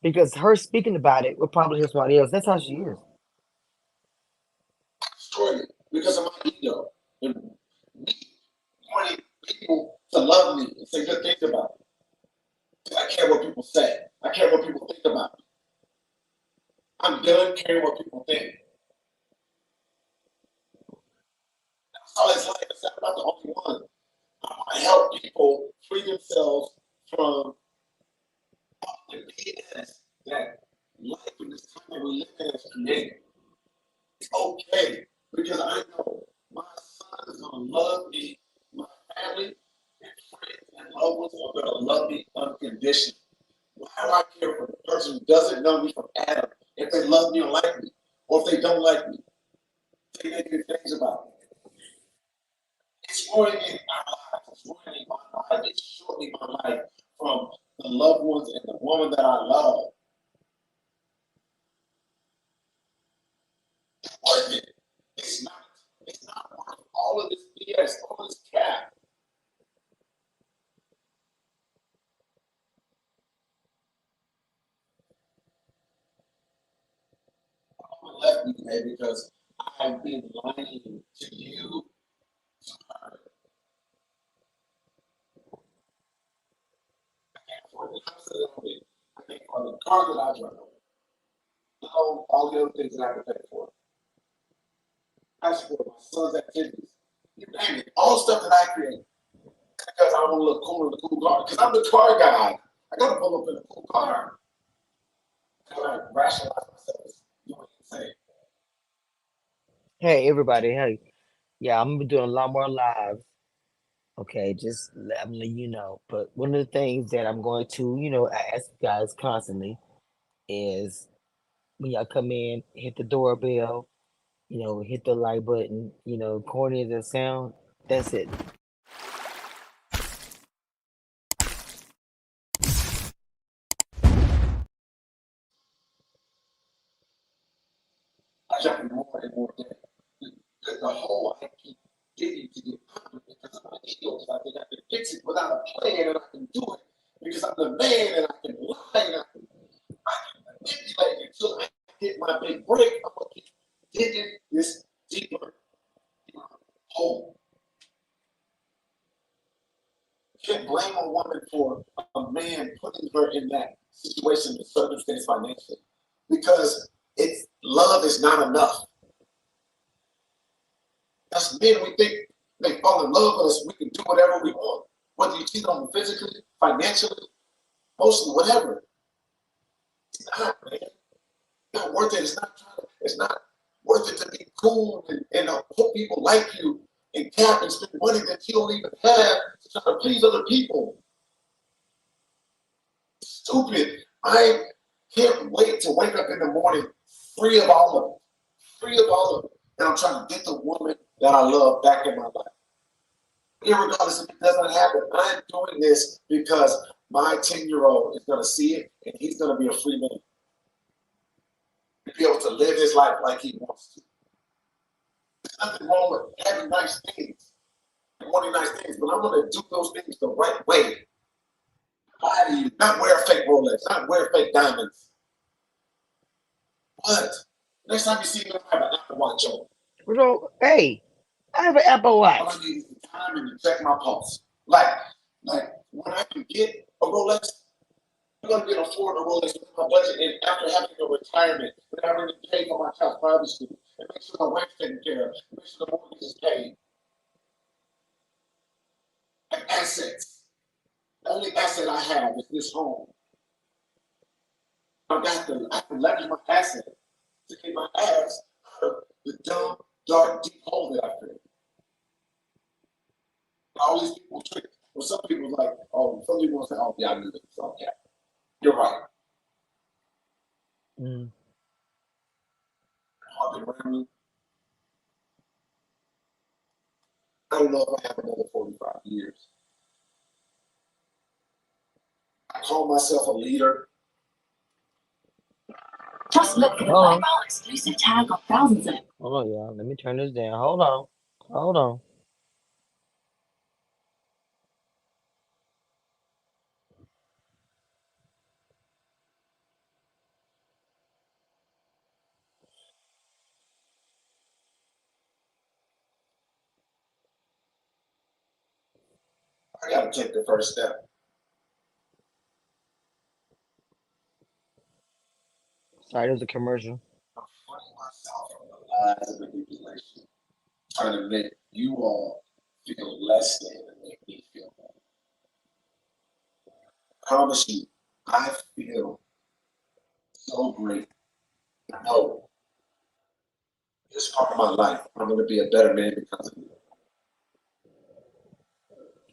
Because her speaking about it will probably help somebody else. That's how she is. Destroyed it because of my ego. And me wanting people to love me and say good things about me. I care what people say. I care what people think about me. I'm done caring what people think. That's all it's like. I'm not the only one. I want to help people free themselves from the BS that life in this time that we live in has created. It's okay because I know my son is going to love me, my family and friends and loved ones are going to love me unconditionally. Why do I care for the person who doesn't know me from Adam if they love me or like me, or if they don't like me? Say negative things about me. It's ruining our lives. It's ruining my life. It's shortening my life from the loved ones and the woman that I love. It's worth it. It's not. It's not worth all of this BS, all this crap. Left me today because I've been lying to you. I can't afford the house that I live. I can't afford the car that I drive. All the other things that I have to pay for. I support my son's activities. You name it. All the stuff that I create. Because I want to look cool in a cool car. Because I'm the car guy. I gotta pull up in a cool car. And I rationalize myself as doing insane. Hey, everybody. Hey, yeah, I'm gonna be doing a lot more lives. Okay, I'm letting you know. But one of the things that I'm going to, ask you guys constantly is when y'all come in, hit the doorbell, hit the like button, corny as it sound, that's it. I jump in more and more debt. The hole I keep getting to get out of because of my ego. Because I think I can fix it without a plan and I can do it because I'm the man and I can lie and I can manipulate until I get my big break. I'm going to keep digging this deeper, deeper hole. You can't blame a woman for a man putting her in that situation, the circumstance financially, because it's love is not enough. As men, we think they fall in love with us, we can do whatever we want. Whether you cheat on them physically, financially, emotionally, whatever. It's not, man. It's not worth it. It's not worth it to be cool and hope people like you and cap and spend money that you don't even have to try to please other people. Stupid. I can't wait to wake up in the morning free of all of it. Free of all of it. And I'm trying to get the woman that I love back in my life. Irregardless if it doesn't happen, I'm doing this because my 10-year-old is going to see it and he's going to be a free man. To be able to live his life like he wants to. There's nothing wrong with having nice things, wanting nice things, but I'm going to do those things the right way. Why do you not wear a fake Rolex, not wear fake diamonds? What? Next time you see me, I have an Apple Watch on. Hey, I have an Apple All Watch. I need is the time and to check my pulse. Like when I can get a Rolex, I'm gonna be able to afford a Rolex with my budget and after having a retirement, when I really pay for my child's private school and make sure my wife's taken care of, and make sure the mortgage is paid. And assets. The only asset I have is this home. I can leverage my asset to get my ass out of the dumb, dark, deep hole that I feel. All these people trick. Well, some people like, oh, some people will say, oh, yeah, I knew this. Okay, you're right. Mm. I've been around. I don't know if I have another 45 years. I call myself a leader. Just look for the viral exclusive tag of thousands of. Hold on, y'all. Let me turn this down. Hold on. Hold on. I got to take the first step. Sorry, there's a commercial. I'm finding myself from the lies and manipulation, trying to make you all feel less than and make me feel more. I promise you, I feel so great. I know this part of my life, I'm going to be a better man because of you.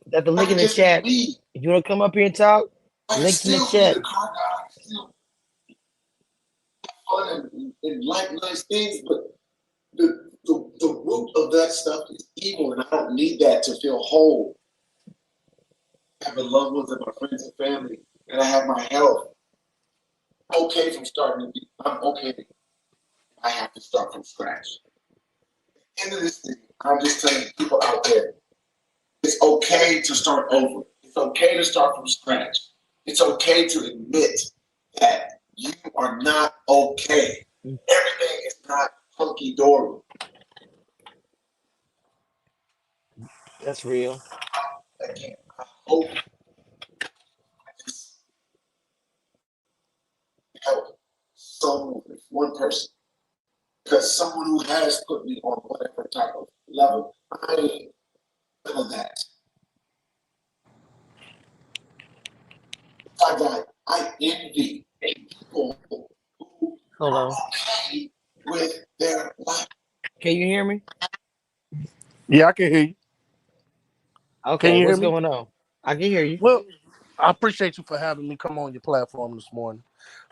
That's the I link can in the just be chat. me. If you want to come up here and talk, I can links in the still be chat. the car guy. I can still have fun and like nice things, but the root of that stuff is evil, and I don't need that to feel whole. I have the loved ones and my friends and family, and I have my health. I'm okay from starting to be, I'm okay. I have to start from scratch. At the end of this thing, I'm just telling people out there, it's okay to start over. It's okay to start from scratch. It's okay to admit that you are not okay. Everything is not hunky dory. That's real. Again, I hope this help someone, one person, because someone who has put me on whatever type of level, I ain't none of that. I envy people who Hold are on. okay with their life. Can you hear me? Yeah, I can hear you. Can Okay, you hear what's me? going on? I can hear you. Well, I appreciate you for having me come on your platform this morning.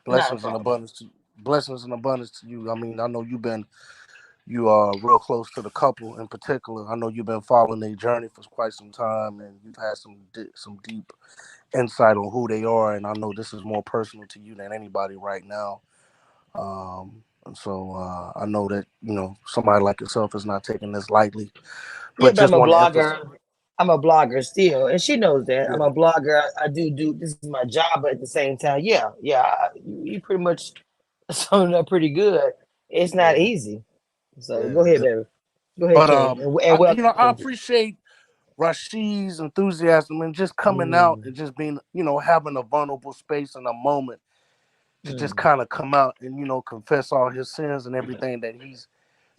Not a Blessings and problem. abundance to blessings and abundance to you. I mean, I know you are real close to the couple in particular. I know you've been following their journey for quite some time, and you've had some deep insight on who they are. And I know this is more personal to you than anybody right now. And so I know that somebody like yourself is not taking this lightly, Yeah, but but just I'm a want to emphasize. blogger. I'm a blogger still, and she knows that. I'm Yeah, a blogger. I do this is my job, but at the same time, yeah, you pretty much summed it up pretty good. It's not yeah, easy. So go ahead, yeah. baby. Go ahead, But King, and I welcome. appreciate Rasheed's enthusiasm and just coming out Mm, and just being, having a vulnerable space and a moment to just mm, kind of come out and confess all his sins and everything that he's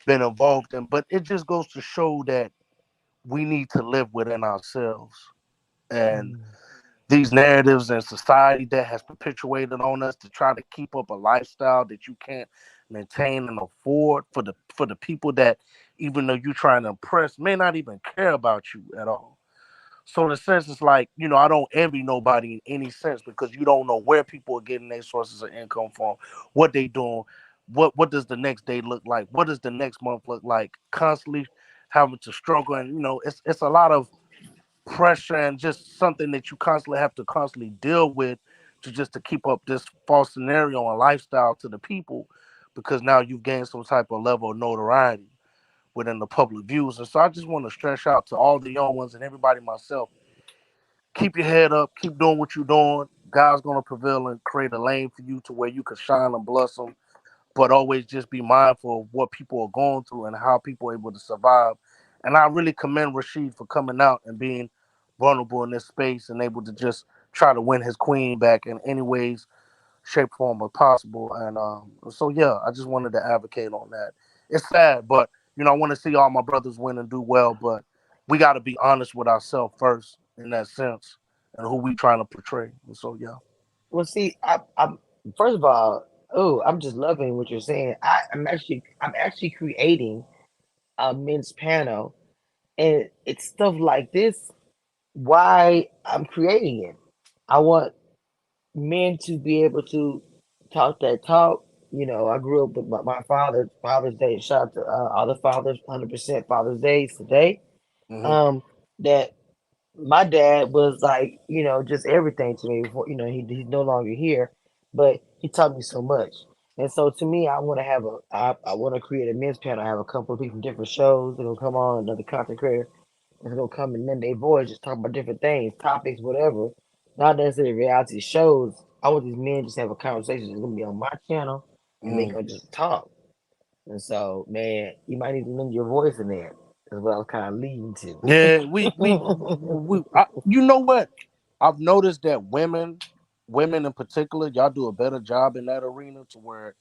been involved in. But it just goes to show that we need to live within ourselves, and mm, these narratives and society that has perpetuated on us to try to keep up a lifestyle that you can't maintain and afford for the people that, even though you're trying to impress, may not even care about you at all. So in a sense, it's like, I don't envy nobody in any sense, because you don't know where people are getting their sources of income from, what they doing, what does the next day look like, what does the next month look like, constantly having to struggle. And it's a lot of pressure and just something that you constantly have to constantly deal with, to keep up this false scenario and lifestyle to the people, because now you've gained some type of level of notoriety within the public views. And so I just want to stretch out to all the young ones and everybody myself. Keep your head up, keep doing what you're doing. God's gonna prevail and create a lane for you to where you can shine and blossom. But always just be mindful of what people are going through and how people are able to survive. And I really commend Rasheed for coming out and being vulnerable in this space and able to just try to win his queen back in any ways, shape, form, or possible. And so yeah, I just wanted to advocate on that. It's sad, but I want to see all my brothers win and do well. But we got to be honest with ourselves first in that sense, and who we trying to portray. And so yeah. Well, see, I'm first of all, oh, I'm just loving what you're saying. I'm actually creating a men's panel, and it's stuff like this. Why I'm creating it? I want men to be able to talk that talk. I grew up with my Father's Day. Shout out to all the fathers, 100% Father's Days today. Hmm. Um, that my dad was like, just everything to me. Before, he's no longer here, but he taught me so much. And so to me, I want to create a men's panel. I have a couple of people from different shows. They're gonna come on, another content creator. They're gonna come and lend their voice, just talk about different things, topics, whatever. Not necessarily reality shows. I want these men just have a conversation. It's gonna be on my channel, and they Hmm. gonna just talk. And so, man, you might need to lend your voice in there. Is what I was kind of leading Yeah, to. you know what? I've noticed that women in particular, y'all do a better job in that arena to where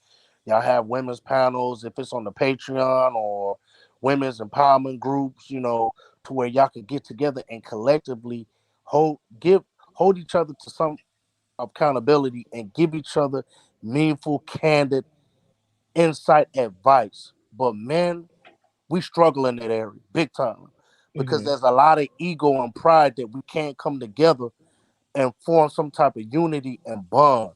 y'all have women's panels, if it's on the Patreon or women's empowerment groups, to where y'all could get together and collectively hold each other to some accountability and give each other meaningful, candid insight advice. But men, we struggle in that area big time because Hmm. there's a lot of ego and pride that we can't come together and form some type of unity and bond,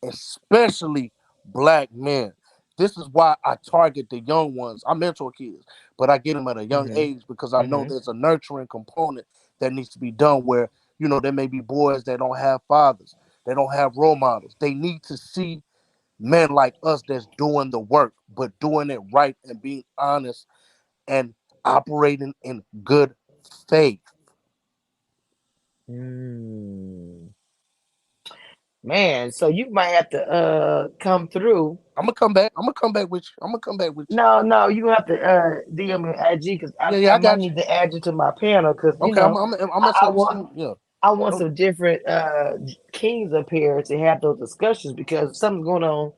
especially black men. This is why I target the young ones. I mentor kids, but I get them at a young Hmm. age because I know Hmm. there's a nurturing component that needs to be done where, there may be boys that don't have fathers, they don't have role models. They need to see men like us that's doing the work, but doing it right and being honest and operating in good faith. Mm. Man, so you might have to come through. I'm gonna come back. I'm gonna come back with you. I'm gonna come back with No, no, you gonna have to DM me IG because you. Yeah, I yeah, I might got you. need to add you to my panel because Okay, I'm gonna I send. want Yeah. I want Oh, some different kings up here to have those discussions because something's going on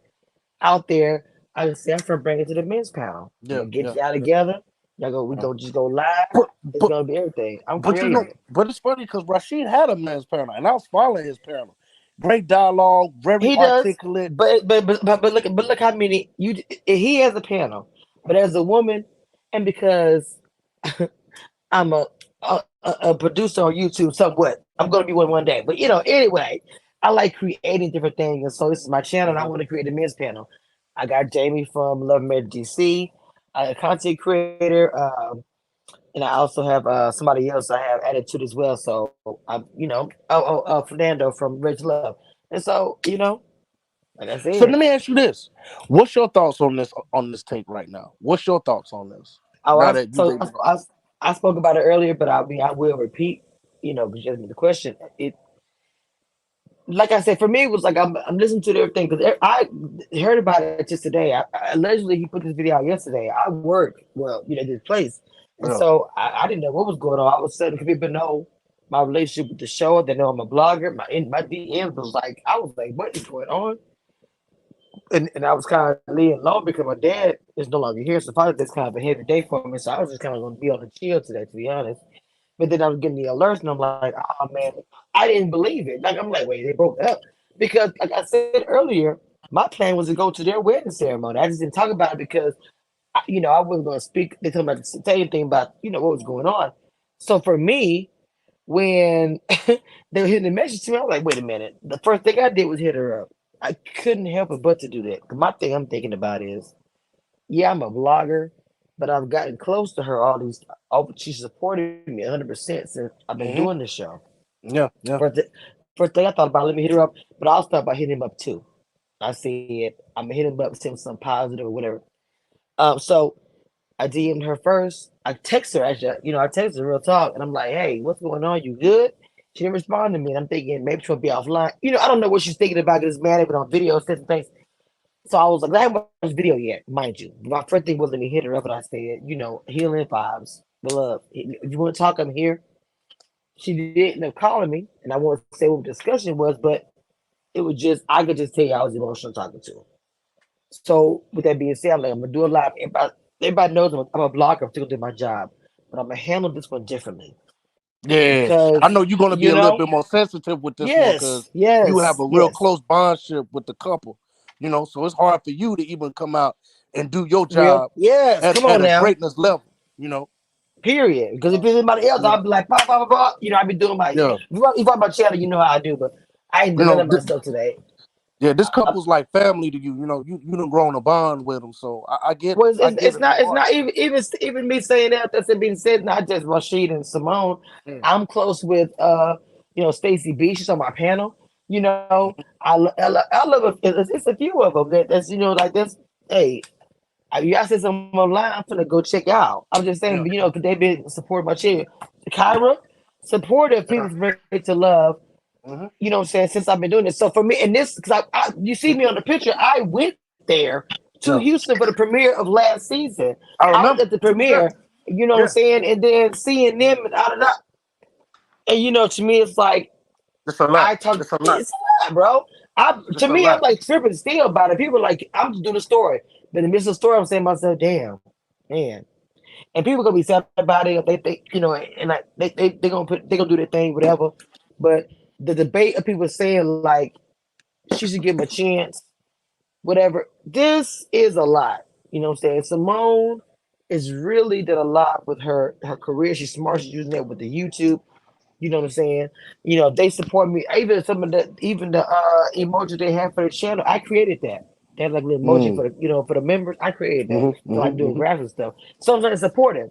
out there. I just say I'm gonna bring it to the men's panel. I'm yeah, gonna get yeah, y'all yeah. together. We Uh, gonna just go live. But It's but gonna be everything. I'm but creating it. but it's funny because Rasheed had a men's panel, and I was following his panel. Great dialogue, very He does, articulate. but look how many he has a panel, but as a woman, and because I'm a producer on YouTube, somewhat I'm gonna be one day. But anyway, I like creating different things, and so this is my channel, and I Mhm. want to create a men's panel. I got Jamie from Love Made DC, a content creator, and I also have somebody else I have added to it as well. So I'm, Fernando from Rich Love, and so like I said. So let me ask you this: what's your thoughts on this take right now? What's your thoughts on this? Oh, Now that you've able to, I spoke about it earlier, but I will repeat. Because you asked me the question. It like I said, for me, it was like I'm listening to everything because I heard about it just today. Allegedly, he put this video out yesterday. I work well, this place, and yeah. so I didn't know what was going on. I was saying people know my relationship with the show. They know I'm a blogger. My DMs was like I was like, what is going on? And I was kind of laying low because my dad is no longer here. So Father's Day's kind of a heavy day for me. So I was just kind of going to be on the chill today, to be honest. But then I was getting the alerts, and I'm like, oh man, I didn't believe it. Like I'm like, wait, they broke up because, like I said earlier, my plan was to go to their wedding ceremony. I just didn't talk about it because, I wasn't going to speak. They told me to say anything about, what was going on. So for me, when they were hitting the message to me, I was like, wait a minute. The first thing I did was hit her up. I couldn't help it but to do that. 'Cause my thing I'm thinking about is, yeah, I'm a vlogger, but I've gotten close to her all these. She supported me 100% since I've been doing Hmm. this show. Yeah, yeah. First thing I thought about, let me hit her up, but I also thought about hitting him up too. I said, I'm gonna hit him up, send him something positive or whatever. So I DM'd her first. I text her actually, I texted her real talk, and I'm like, hey, what's going on? You good? She didn't respond to me, and I'm thinking maybe she'll be offline. I don't know what she's thinking about because man, even on video, said some things. So I was like, I haven't watched video yet, mind you. My first thing was let me hit her up, and I said, healing vibes, beloved. If you want to talk, I'm here. She didn't end up calling me, and I won't say what the discussion was, but it was just I could just tell you I was emotional talking to her. So with that being said, I'm like, I'm gonna do a live. Everybody knows I'm a blogger. I'm still doing my job, but I'm gonna handle this one differently. Yeah, I because know you're gonna be you a little know, bit more sensitive with this one because yes, you have yes, a real yes, close bondship with the couple. So it's hard for you to even come out and do your real, job yes. Come at on a now. greatness level. You know, Period. Because if it's anybody else, yeah, I'd be like, bah, bah, bah, bah. I'd be doing my. yeah. If you watch my channel, you know how I do, but I ain't You doing none know, of my stuff today. yeah. This Uh, couple's like family to you. You done grown a bond with them, so well, I get it it's not wholeheartedly. even me saying that. That's it being said. Not just Rasheed and Symone. Mm, I'm close with Stacey B. She's on my panel. You know, mhm, I love it. It's a few of them that's like this. Hey, y'all said something online. I'm gonna go check out. I'm just saying, yeah, because they've been supporting my channel. Kyra, supportive yeah, people ready to love. mhm, You know what I'm saying? Since I've been doing this. So for me, and this, because you see me on the picture, I went there to yeah. Houston for the premiere of last season. I I was at remember. the premiere, Exactly. you know what I'm Yeah, saying? And then seeing them and out of that. And to me, it's like, it's a I lot. talk, It's a lot. it's a lot, bro. To It's a me, I'm lot. like tripping still about it. People are like, I'm just doing a story. But in the midst of the story, I'm saying to myself, damn, man. And people gonna be sad about it. They think, and like they gonna do their thing, whatever. But the debate of people saying like she should give him a chance, whatever. This is a lot. You know what I'm saying? Symone is really did a lot with her career. She's smart. She's using that with the YouTube. You know what I'm saying? They support me. Even some of even the emoji they have for the channel, I created that. They have like little emoji Mm, for the members. I created that. mhm, So mhm, like doing mhm. graphic stuff. So I'm trying to support him.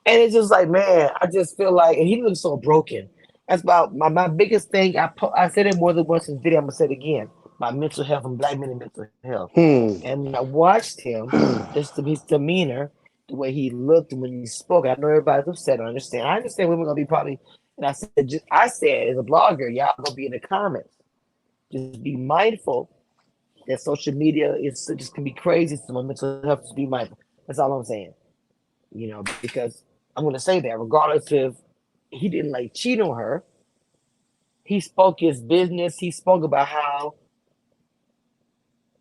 And it's just like, man, I just feel like, and he looks so broken. That's about my biggest thing. I said it more than once in the video. I'm gonna say it again. My mental health and black men and mental health. Hmm. And when I watched him, just his demeanor, the way he looked when he spoke. I know everybody's upset. I understand. I understand women gonna be probably. And I said as a blogger, y'all gonna be in the comments. Just be mindful that social media is just can be crazy. So my mental health, just be mindful. That's all I'm saying. Because I'm going to say that regardless if he didn't like cheat on her, he spoke his business. He spoke about how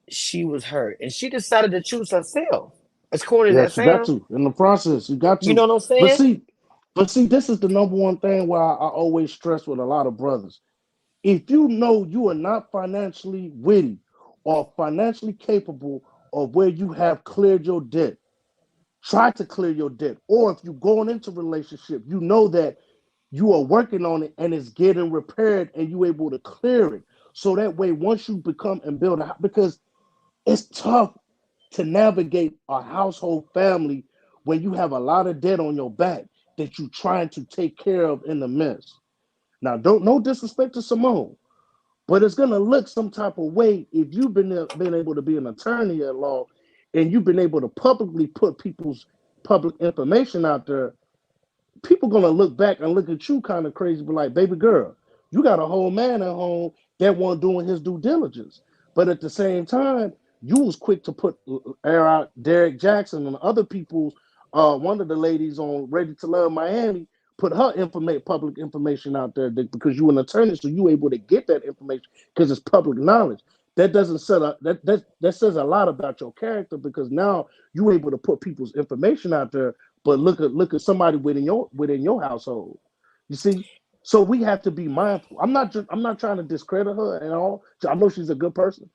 she was hurt, and she decided to choose herself. As corny as that Yes, you got sounds, to. In the process, you got you to. know what I'm But saying? see, this is the number one thing where I always stress with a lot of brothers. If you know you are not financially witty or financially capable of where you have cleared your debt, try to clear your debt. Or if you're going into a relationship, you know that you are working on it and it's getting repaired and you're able to clear it. So that way, once you become and build a house, because it's tough to navigate a household family when you have a lot of debt on your back that you're trying to take care of in the midst. Now, don't no disrespect to Simone, but it's gonna look some type of way if you've been able to be an attorney at law and you've been able to publicly put people's public information out there. People gonna look back and look at you kind of crazy, but like, baby girl, you got a whole man at home that wasn't doing his due diligence. But at the same time, you was quick to put air out Derek Jackson and other people. One of the ladies on Ready to Love Miami put her public information out there because you an attorney, so you able to get that information because it's public knowledge. That doesn't set up that says a lot about your character because now you able to put people's information out there but look at somebody within your household. You see, so we have to be mindful. I'm not trying to discredit her at all. I know she's a good person.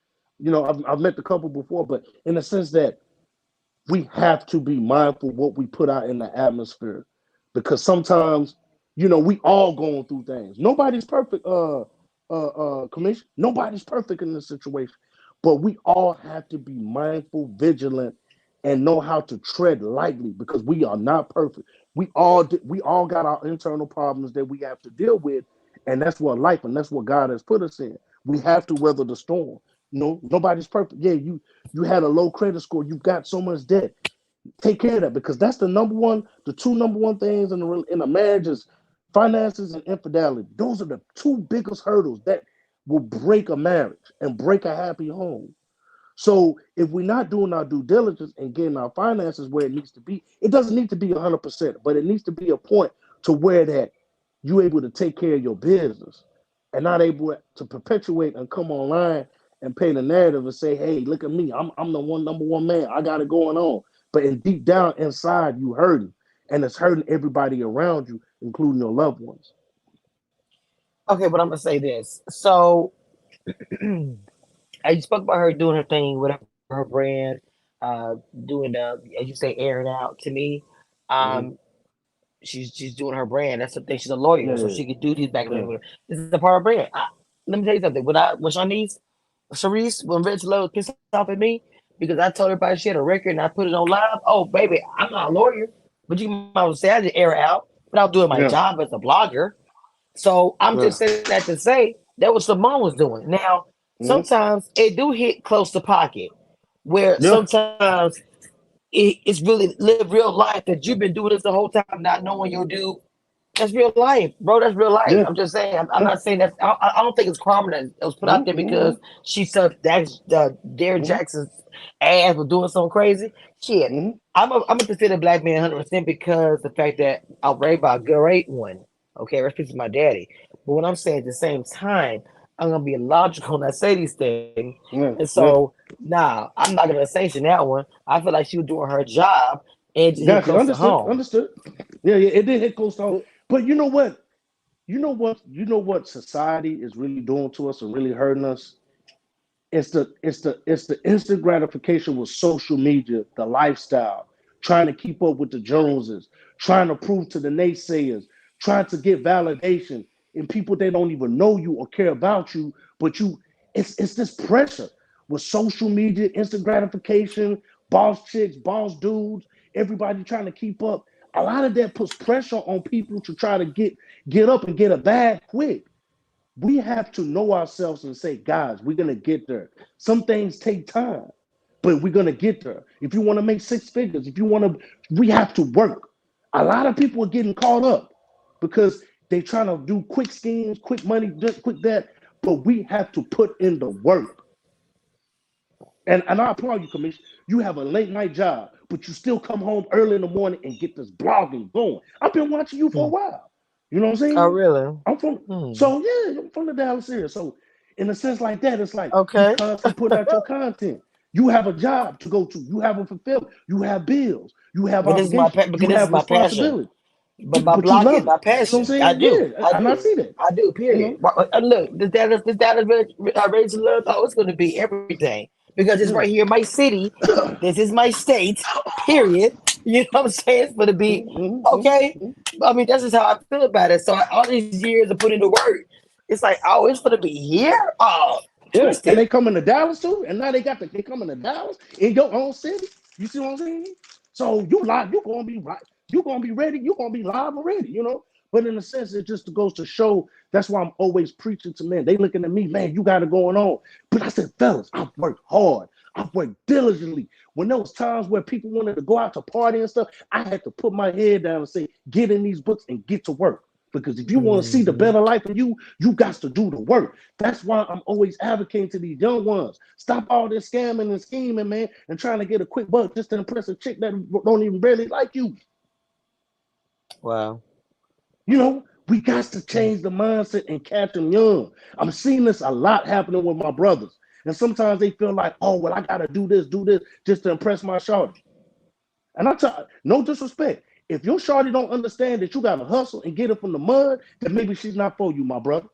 I've met the couple before, but in the sense that we have to be mindful what we put out in the atmosphere because sometimes we all going through things. Nobody's perfect. Commission. Nobody's perfect in this situation, but we all have to be mindful, vigilant, and know how to tread lightly because we are not perfect. We all got our internal problems that we have to deal with, and that's what life and that's what God has put us in. We have to weather the storm. Nobody's perfect. Yeah, you had a low credit score. You've got so much debt. Take care of that because that's the two number one things in a marriage is finances and infidelity. Those are the two biggest hurdles that will break a marriage and break a happy home. So if we're not doing our due diligence and getting our finances where it needs to be, it doesn't need to be 100%, but it needs to be a point to where that you're able to take care of your business and not able to perpetuate and come online and paint a narrative and say, hey, look at me. I'm the number one man. I got it going on. But in deep down inside, you hurting. and it's hurting everybody around you, including your loved ones. Okay, but I'm gonna say this. So I spoke about her doing her thing, whatever her brand, doing the as you say, airing out to me. Hmm. Um, she's doing her brand. That's the thing. She's a lawyer, Yeah, so yeah, she could do these back and yeah. forth. This is a part of her brand. Let me tell you something. When Shanice, Sharice, when Rich Love pissed off at me because I told everybody she had a record and I put it on live. Oh, baby, I'm not a lawyer, but you might well say I just air it out without doing my Yeah, job as a blogger. So I'm yeah, just saying that to say that what Simone was doing. Now, hmm, sometimes it do hit close to pocket, where yeah, sometimes it's really live real life that you've been doing this the whole time, not knowing your dude. That's real life, bro. That's real life. I'm yeah, just saying. I'm not yeah. saying that. I don't think it's karma that it was put out Hmm, there because hmm, she said that Derrick hmm, Jackson's ass was doing something crazy. Shit, hmm. I'm a consider black man 100% because the fact that I'm raised by a great one. Okay, rest in peace to my daddy. But what I'm saying at the same time, I'm gonna be logical when I say these things. And Yeah, so, yeah. nah, I'm not gonna sanction that one. I feel like she was doing her job and it just hit Gotcha. close to Understood. home. Understood. Yeah, yeah. It did hit close to home. But you know what? You know what society is really doing to us and really hurting us. It's the instant gratification with social media, the lifestyle, trying to keep up with the Joneses, trying to prove to the naysayers, trying to get validation in people that don't even know you or care about you, but you it's this pressure with social media, instant gratification, boss chicks, boss dudes, everybody trying to keep up. A lot of that puts pressure on people to try to get up and get a bag quick. We have to know ourselves and say, guys, we're gonna get there. Some things take time, but we're gonna get there. If you want to make six figures, if you want to, we have to work. A lot of people are getting caught up because they trying to do quick schemes, quick money, quick that. But we have to put in the work. And I applaud you, Commissioner. You have a late night job, but you still come home early in the morning and get this blogging going. I've been watching you for a Hmm. while. You know what I'm Oh, saying? really? I'm from Hmm. so yeah, I'm from the Dallas area. So in a sense like that, it's like you Okay. constantly putting out your content. You have a job to go to. You have a fulfillment. You have bills. You have But this is my obligations. because You this is have my passion. responsibility. But Yeah, my but you block is love it. my You know what I'm passion. I saying? do. Yeah, I and I do. see that. I do. You Period. know? Look, this data raise love. Oh, it's going to be everything because it's right Yeah. here in my city. This is my state. Period. You know what I'm saying? It's going to be Mhm, mhm, okay. mhm. I mean, that's just how I feel about it. So all these years of putting the work, it's like, oh, it's going to be here. Oh, Yeah, and twisted. they coming to Dallas too, and now they coming to Dallas in your own city. You see what I'm saying? So you live, you gonna be right, you gonna be ready, you gonna be live already, you know. But in a sense, it just goes to show. That's why I'm always preaching to men. They looking at me, man, you got it going on. But I said, fellas, I've worked hard. I've worked diligently. When there was times where people wanted to go out to party and stuff, I had to put my head down and say, get in these books and get to work. Because if you want to see the Hmm. better life of you, you got to do the work. That's why I'm always advocating to these young ones. Stop all this scamming and scheming, man, and trying to get a quick buck just to impress a chick that don't even barely like you. Wow. You know, we got to change the mindset and catch them young. I'm seeing this a lot happening with my brothers. And sometimes they feel like, oh, well, I got to do this just to impress my shorty. And I tell no disrespect. If your shorty don't understand that you got to hustle and get it from the mud, then maybe she's not for you, my brother.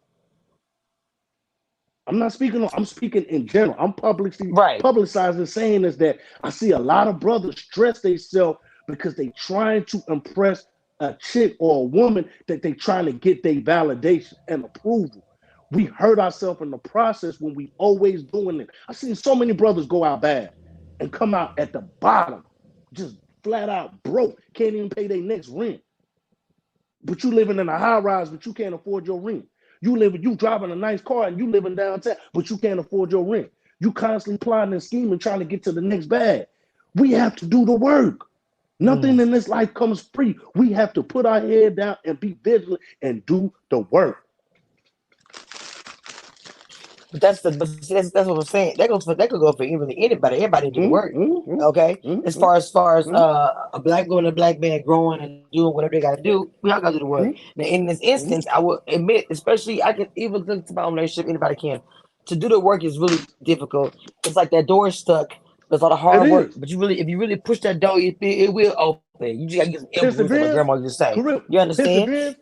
I'm not speaking on, I'm speaking in general. I'm Right. publicizing saying is that I see a lot of brothers stress themselves because they trying to impress a chick or a woman that they trying to get their validation and approval. We hurt ourselves in the process when we always doing it. I've seen so many brothers go out bad and come out at the bottom, just flat out broke, can't even pay their next rent. But you living in a high rise, but you can't afford your rent. You driving a nice car and you living downtown, but you can't afford your rent. You constantly plotting and scheming, trying to get to the next bag. We have to do the work. Nothing Mm. in this life comes free. We have to put our head down and be vigilant and do the work. But but see, that's what I'm saying. That could go for even anybody. Everybody do the Mm, work. mm, mm, Okay. mm, As far as mm, a black woman, a black man growing and doing whatever they got to do, we all got to do the work. mm, Now, in this mm, instance, I will admit, especially I can even look to my own relationship. Anybody can to do the work is really difficult. It's like that door is stuck. There's a lot of It hard work, is. but if you really push that door, it will open. You just gotta get some influence, like my grandma Perseverance, used to say. correct. You understand? Perseverance,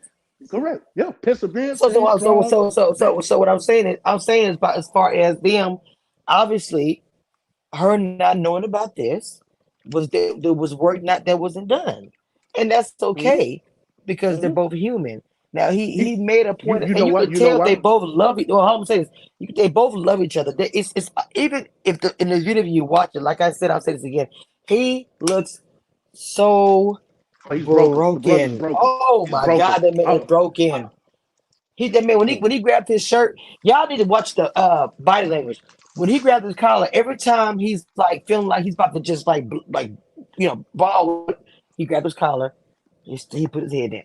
correct. Yeah, perseverance, So staying so so strong. so so Yeah, so so what I'm saying is about as far as them, obviously, her not knowing about this was there was work not that wasn't done, and that's hmm okay because they're hmm both human. Now he he, made a point, you and know you what? could You know tell they why? both love each. Well, I'm saying is, they both love each other. It's even if in the video you watch it, like I said, I'll say this again. He looks so Oh, he's broken. The brother is broken. broken. Oh He's my God, broken. that man is Oh, broken. He that man oh, when he grabbed his shirt, y'all need to watch the body language. When he grabbed his collar, every time he's like feeling like he's about to just like ball with, he grabbed his collar, he put his head in.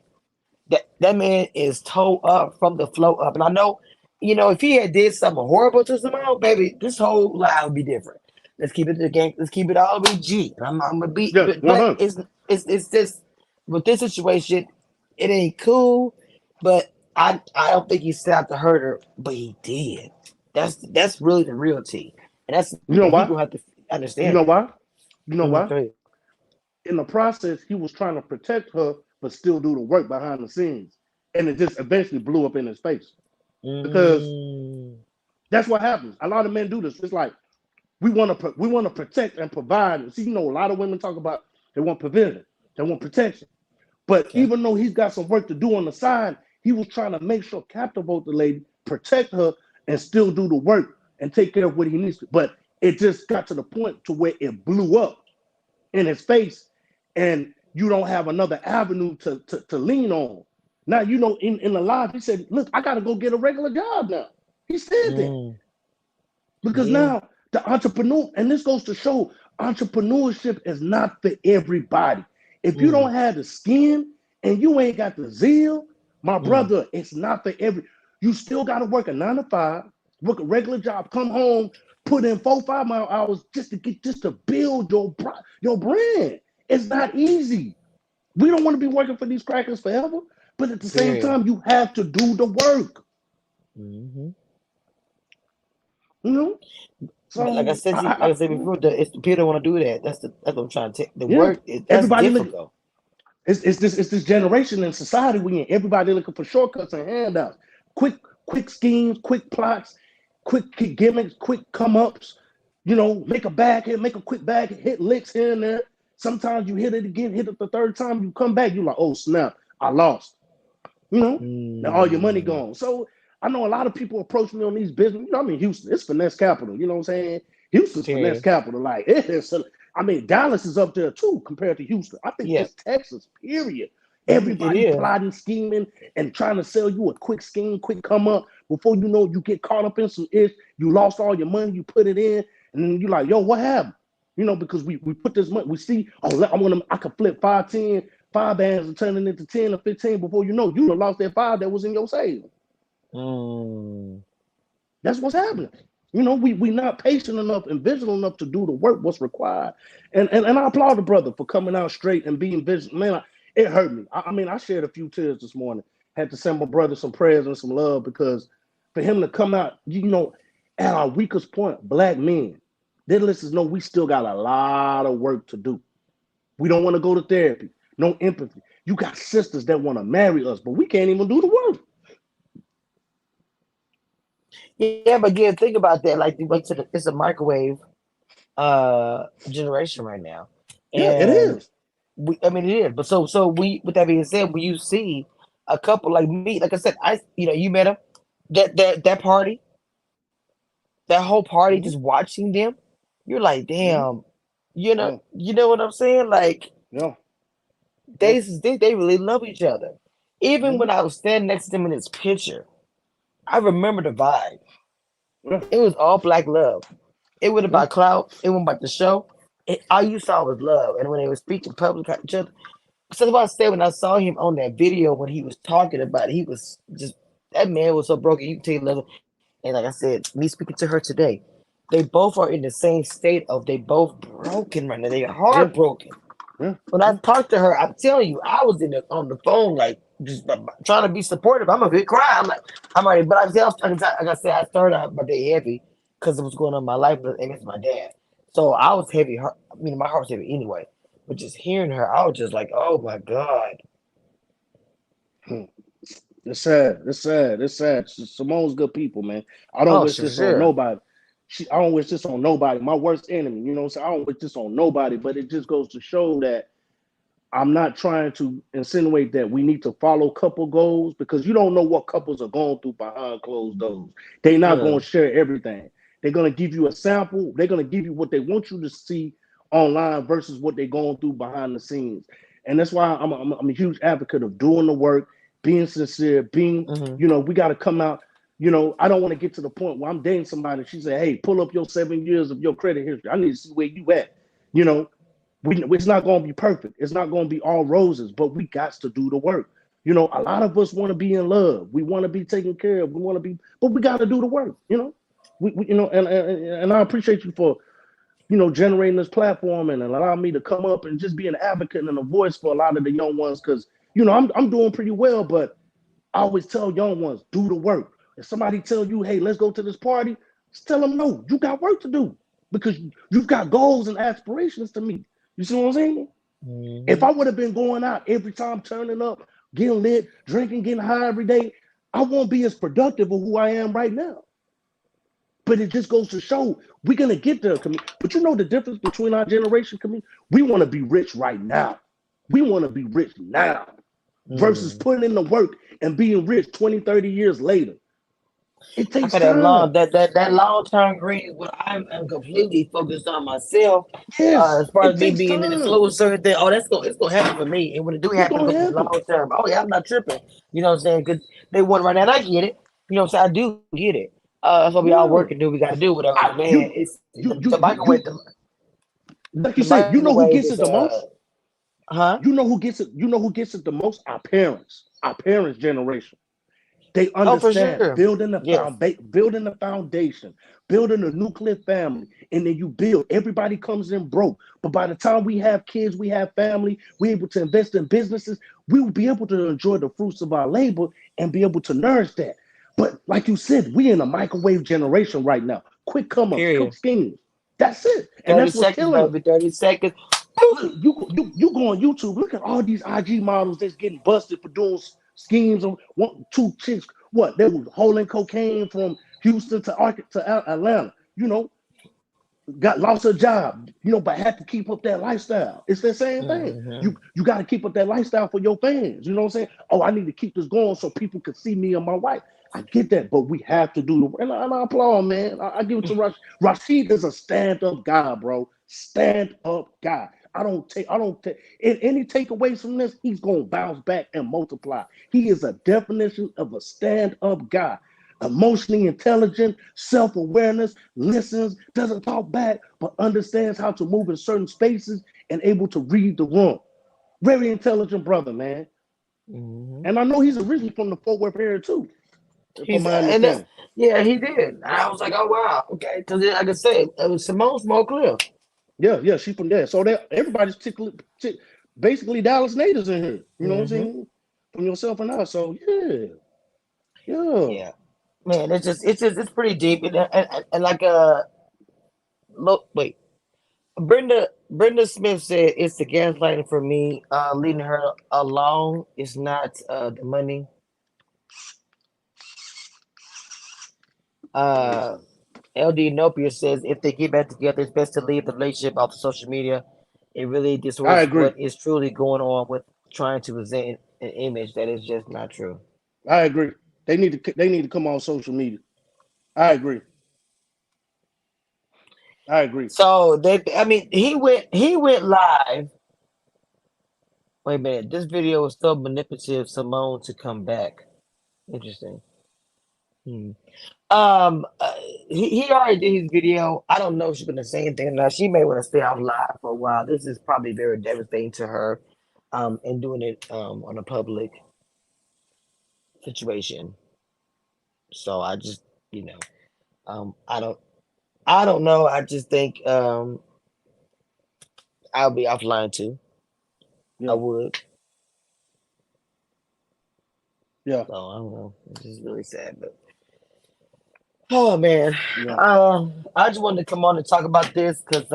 That man is toe up from the flow up. And I know, if he had did something horrible to Simone, baby, this whole life would be different. Let's keep it the game. Let's keep it all be G. And I'm gonna be, yeah, but 100. it's just with this situation, it ain't cool. But I don't think he set out to hurt her, but he did. That's really the real T, and You know he why? gonna have to You understand know that. why? You know why? Go ahead. In the process, he was trying to protect her, but still do the work behind the scenes, and it just eventually blew up in his face because Mm, that's what happens. A lot of men do this. It's like we want to protect and provide. See, a lot of women talk about they want provision, they want protection. But okay. even though he's got some work to do on the side, he was trying to make sure captivate the lady, protect her, and still do the work and take care of what he needs to. But it just got to the point to where it blew up in his face, and you don't have another avenue to lean on. Now, in the live, he said, "Look, I got to go get a regular job now." He said that. Mm, Because yeah. now the entrepreneur, and this goes to show entrepreneurship is not for everybody. If you Mm, don't have the skin and you ain't got the zeal, my mm, brother, it's not for every. You still got to work a 9 to 5, work a regular job, come home, put in 4 5 hours just to build your brand. It's not easy. We don't want to be working for these crackers forever, but at the same period. time, you have to do the work. Hmm. You know. But like I So said, like I said before, it's the people don't want to do that. That's what I'm trying to take. The yeah, work that's everybody look. difficult. It's this generation in society we in. Everybody looking for shortcuts and handouts, quick schemes, quick plots, quick gimmicks, quick come ups. Make a bag hit, make a quick bag hit, licks here and there. Sometimes you hit it again, hit it the third time, you come back, you like, oh snap, I lost. You know, now all your money Mm, gone. So I know a lot of people approach me on these business. I mean, Houston, it's finesse capital. You know what I'm saying? Houston's finesse period. capital. Like it is. I mean, Dallas is up there too compared to Houston. I think Yeah, just Texas, period. it Everybody is. plotting, scheming, and trying to sell you a quick scheme, quick come up. Before you know, you get caught up in some ish. You lost all your money, you put it in, and then you're like, yo, what happened? Because we put this money, we see, oh, I could flip 5 bands and turn it into 10 or 15 before you done lost that five that was in your savings. Mm, That's what's happening. We not patient enough and vigilant enough to do the work what's required. And I applaud the brother for coming out straight and being vigilant. Man, it hurt me. I mean, I shared a few tears this morning. Had to send my brother some prayers and some love because for him to come out, at our weakest point, black men, they let us know we still got a lot of work to do. We don't want to go to therapy. No empathy. You got sisters that want to marry us, but we can't even do the work. yeah, but yeah, think about that. It's a microwave generation right now, Yeah, it and is. I mean it is. But so we with that being said, when you see a couple like me, like I said, you met him that party, that whole party, Mm-hmm, just watching them, you're like, mm-hmm. damn, Yeah, you know what I'm saying? Like yeah, yeah. they really love each other. Even Mm-hmm, when I was standing next to them in this picture, I remember the vibe. yeah, It was all black love. It wasn't yeah. about clout. It wasn't about the show. All you saw was love. And when they were speaking public at each other, so what I said when I saw him on that video when he was talking about it, he was just that man was so broken. You can tell love. And like I said, me speaking to her today, they both are in the same state of they both broken right now. They Yeah, heartbroken. yeah, When I yeah, talked to her, I'm telling you, I was on the phone like just trying to be supportive. I'm a big cry. I'm like, I'm already, but like I said, I started out my day heavy because of what's going on in my life, and it's my dad. So I was heavy. I mean, my heart was heavy anyway. But just hearing her, I was just like, oh my God. Hmm. It's sad. It's sad. It's sad. Simone's good people, man. I don't Oh, wish for this on sure. nobody. I don't wish this on nobody. My worst enemy. You know what I'm saying? I don't wish this on nobody. But it just goes to show that I'm not trying to insinuate that we need to follow couple goals because you don't know what couples are going through behind closed doors. They're not going Yeah. to share everything. They're going to give you a sample. They're going to give you what they want you to see online versus what they're going through behind the scenes. And that's why I'm a huge advocate of doing the work, being sincere, being, Hmm. we got to come out. I don't want to get to the point where I'm dating somebody and she say, hey, pull up your 7 years of your credit history. I need to see where you at. You know, it's not going to be perfect. It's not going to be all roses, but we got to do the work. A lot of us want to be in love. We want to be taken care of. We want to be, but we got to do the work. And I appreciate you for generating this platform and allowing me to come up and just be an advocate and a voice for a lot of the young ones because I'm doing pretty well, but I always tell young ones do the work. If somebody tell you, hey, let's go to this party, just tell them no. You got work to do because you've got goals and aspirations to meet. You see what I'm saying? If Hmm. I would have been going out every time, turning up, getting lit, drinking, getting high every day, I won't be as productive of who I am right now. But it just goes to show we're gonna get there. But you know the difference between our generation, we want to be rich right now. We want to be rich now versus Mm. putting in the work and being rich 20, 30 years later. It I takes got that time. long term green. But I'm completely focused on myself. Yes, As far as it me takes being in the time. flow of certain thing, oh, it's gonna happen for me. And when it do It's happen, it's gonna gonna be happen. long term. Oh yeah, I'm not tripping. You know what I'm saying? Because they want it right now, and I get it. You know what I'm saying? I do get it. That's what we all work and Yeah. do. We got to do whatever. But man, You it's you the you you microwave. you like The you said, you know who microwave gets is it the most? huh? You know who gets it the most? Our parents. Our parents' generation. They Oh, for understand sure. Yes. building the foundation, building a nuclear family, and then you build. Everybody comes in broke, but by the time we have kids, we have family, we're able to invest in businesses. We will be able to enjoy the fruits of our labor and be able to nourish that. But like you said, we in a microwave generation right now. Quick come ups, quick Period. schemes. That's it, and 30 that's what's seconds, killing us. baby. 30 seconds. Look, you go on YouTube. Look at all these IG models that's getting busted for doing schemes of one, two chicks. What they were holding cocaine from Houston to Atlanta. Got lost her job. But had to keep up that lifestyle. It's the same thing. Hmm. You got to keep up that lifestyle for your fans. You know what I'm saying? Oh, I need to keep this going so people can see me and my wife. I get that, but we have to do the and I applaud, man. I give it to Rush. Rashid is a stand-up guy, bro. Stand-up guy. I don't take any takeaways from this, he's gonna bounce back and multiply. He is a definition of a stand-up guy. Emotionally intelligent, self-awareness, listens, doesn't talk back, but understands how to move in certain spaces and able to read the room. Very intelligent brother, man. Hmm. And I know he's originally from the Fort Worth area too, from He's my and that's understanding. yeah, he did. And I was like, oh wow, okay. Because like I said, it was Simone Smoke Cliff. Yeah, yeah, she's from there. So that everybody's basically Dallas natives in here. You know what I'm Hmm. saying? From yourself and I. So yeah, yeah. Yeah, man, it's pretty deep. And like look, wait, Brenda Smith said it's the gaslighting for me, leading her alone. It's not the money. Uh, LD Nopia says if they get back together, it's best to leave the relationship off the social media. It really I distorts agree. what is truly going on with trying to present an image that is just not true. I agree. They need to come on social media. I agree. I agree. So I mean, he went live. Wait a minute, this video was so manipulative. Simone to come back. Interesting. Hmm. Uh, he already did his video. I don't know if she's gonna say anything or not. She may want to stay off live for a while. This is probably very devastating to her, and doing it on a public situation. So I just, you know, I don't know. I just think I'll be offline too. I Yeah, would. yeah. So I don't know. It's just really sad, but Oh man, Yeah, I just wanted to come on and talk about this because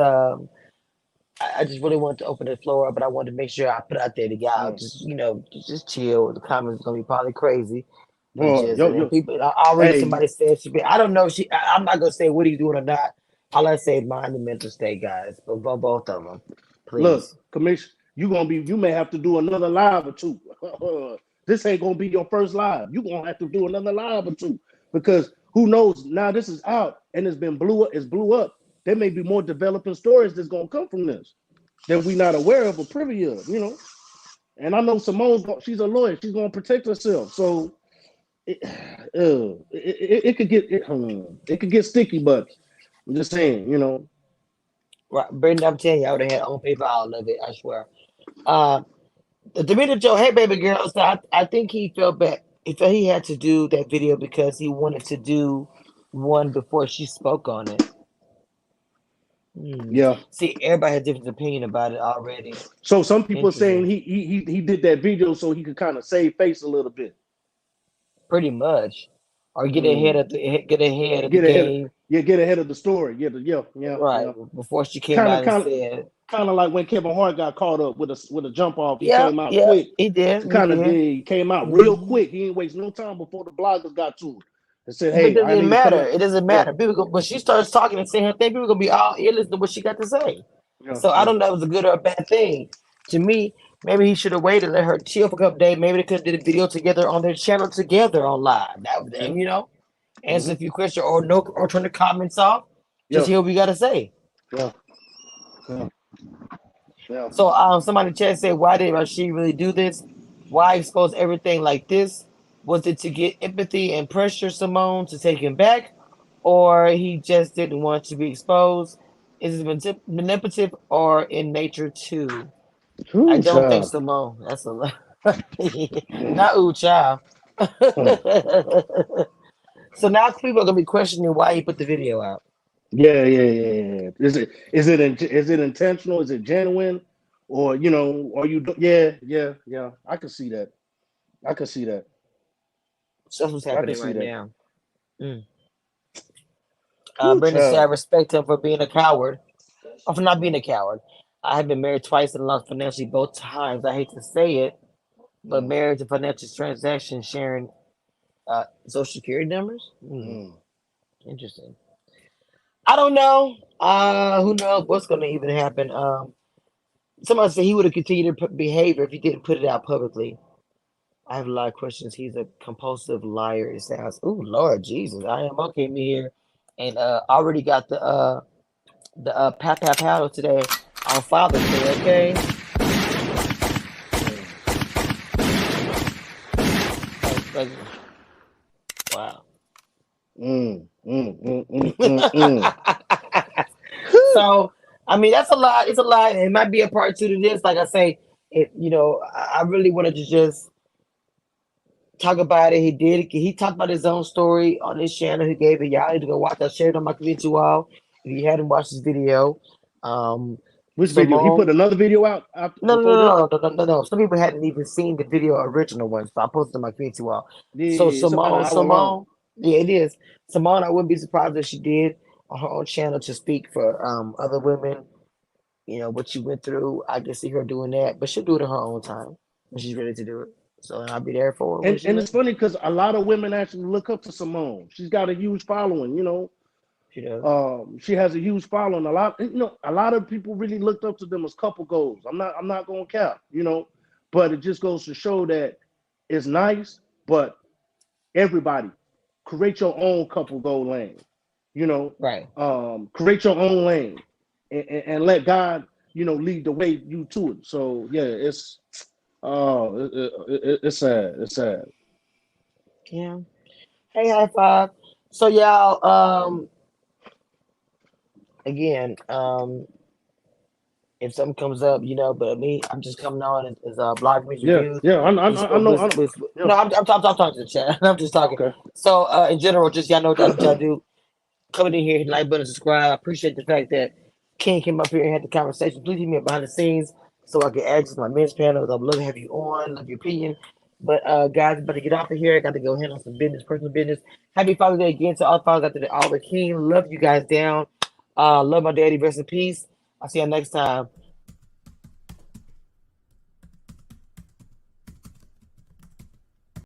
I just really wanted to open the floor up, but I wanted to make sure I put out there to y'all. yeah. Just just chill. The comments gonna be probably crazy, but Boy, just and then yo, people already hey, somebody said she be. I don't know. If she. I'm not gonna say what he's doing or not. All I say, mind the mental state, guys. But both of them, look, please. commission, you may have to do another live or two. This ain't gonna be your first live. You gonna have to do another live or two because who knows? Now this is out and it's been blew up. It's blew up. There may be more developing stories that's gonna come from this that we not aware of or privy of. And I know she's a lawyer. She's gonna protect herself. So it, it could get it could get sticky, but I'm just saying. Right, Brendan, I'm telling you, I would have had on paper all of it. I swear. Uh, the minute Joe, hey baby girl, so I think he felt bad. He felt he had to do that video because he wanted to do one before she spoke on it. Hmm. Yeah. See, everybody has different opinion about it already. So some people saying Interesting. he did that video so he could kind of save face a little bit. Pretty much. Or Mm. get ahead of the Get ahead of game. get ahead of the story. Yeah. Right. Before she came Kind of out and kind of said, kind of like when Kevin Hart got caught up with a jump off. He yep, came out yep, quick he did. to He kind of did. he came out real Hmm. quick. He didn't waste no time before the bloggers got to it and said, But it "Hey, I doesn't need to come matter. out." It doesn't Yeah, matter. People go, but she starts talking and saying her thing, people gonna be all ear listening to what she got to say. yeah, So I yeah. don't know if it was a good or a bad thing. To me, maybe he should have waited, let her chill for a couple days. Maybe they could have did a video together on their channel together on live. That would Yeah. then, answer Mm-hmm. a few questions or no or turn the comments off. Just Yeah. hear what we gotta say. Yeah. Yeah. Yeah. So somebody in the chat said, why did Rasheed really do this? Why expose everything like this? Was it to get empathy and pressure Symone to take him back? Or he just didn't want to be exposed? Is it manipulative or in nature too? I Ooh, don't think child. Symone. That's a lot. Not ooh child. Mm. So now people are gonna be questioning why he put the video out. Yeah. Is it intentional? Is it genuine? Or are you? Yeah. I can see that. I can see that. So that's what's I can happening see right that. now. Mm. Ooh, Brendan said, I child. respect him for being a coward. Or for not being a coward. I have been married twice and lost financially both times. I hate to say it, but Mm, marriage and financial transactions sharing social security numbers? mm. Interesting. I don't know. Who knows what's going to even happen? Somebody said he would have continued to behavior if he didn't put it out publicly. I have a lot of questions. He's a compulsive liar. It sounds. Ooh, Lord Jesus, I am okay. Me here, and already got the pat paddle today on Father's Day. Okay. Like, wow. Mm. So, I mean, that's a lot. It's a lot. It might be a part two to this. Like I say, I really wanted to just talk about it. He did. He talked about his own story on his channel. He gave it. Y'all need to go watch. I shared it on my community wall. If you hadn't watched this video, um, Which video? He put Simone. another video out No, no, before this? no, no, no, no, no, no. Some people hadn't even seen the video original one, so I posted on my community wall. So Yeah, it's about an Simone, hour long. yeah, it is. Simone, I wouldn't be surprised if she did on her own channel to speak for other women. What you went through. I can see her doing that, but she'll do it in her own time when she's ready to do it. So I'll be there for her when she's And it's ready. funny because a lot of women actually look up to Simone. She's got a huge following. She does. She has a huge following. A lot of people really looked up to them as couple goals. I'm not gonna cap. But it just goes to show that it's nice, but everybody create your own couple goal lane. You know, Right. create your own lane and let God, lead the way you to it. So yeah, it's sad. It's sad. Yeah. Hey, high five. So y'all, again, if something comes up, but me, I'm just coming on as blog news Yeah, reviews. yeah. Just I know. I know. Yeah. no, I'm talking to the chat. I'm just talking. Okay. So in general, just y'all know that y'all do coming in here, hit the like button, subscribe. I appreciate the fact that King came up here and had the conversation. Please leave me behind the scenes so I can add to my men's panel. I'd love to have you on, love your opinion. But guys, I'm about to get off of here. I got to go handle some business, personal business. Happy Father's Day again to all fathers out there, all the king. Love you guys down. Love my daddy. Rest in peace. I'll see you next time.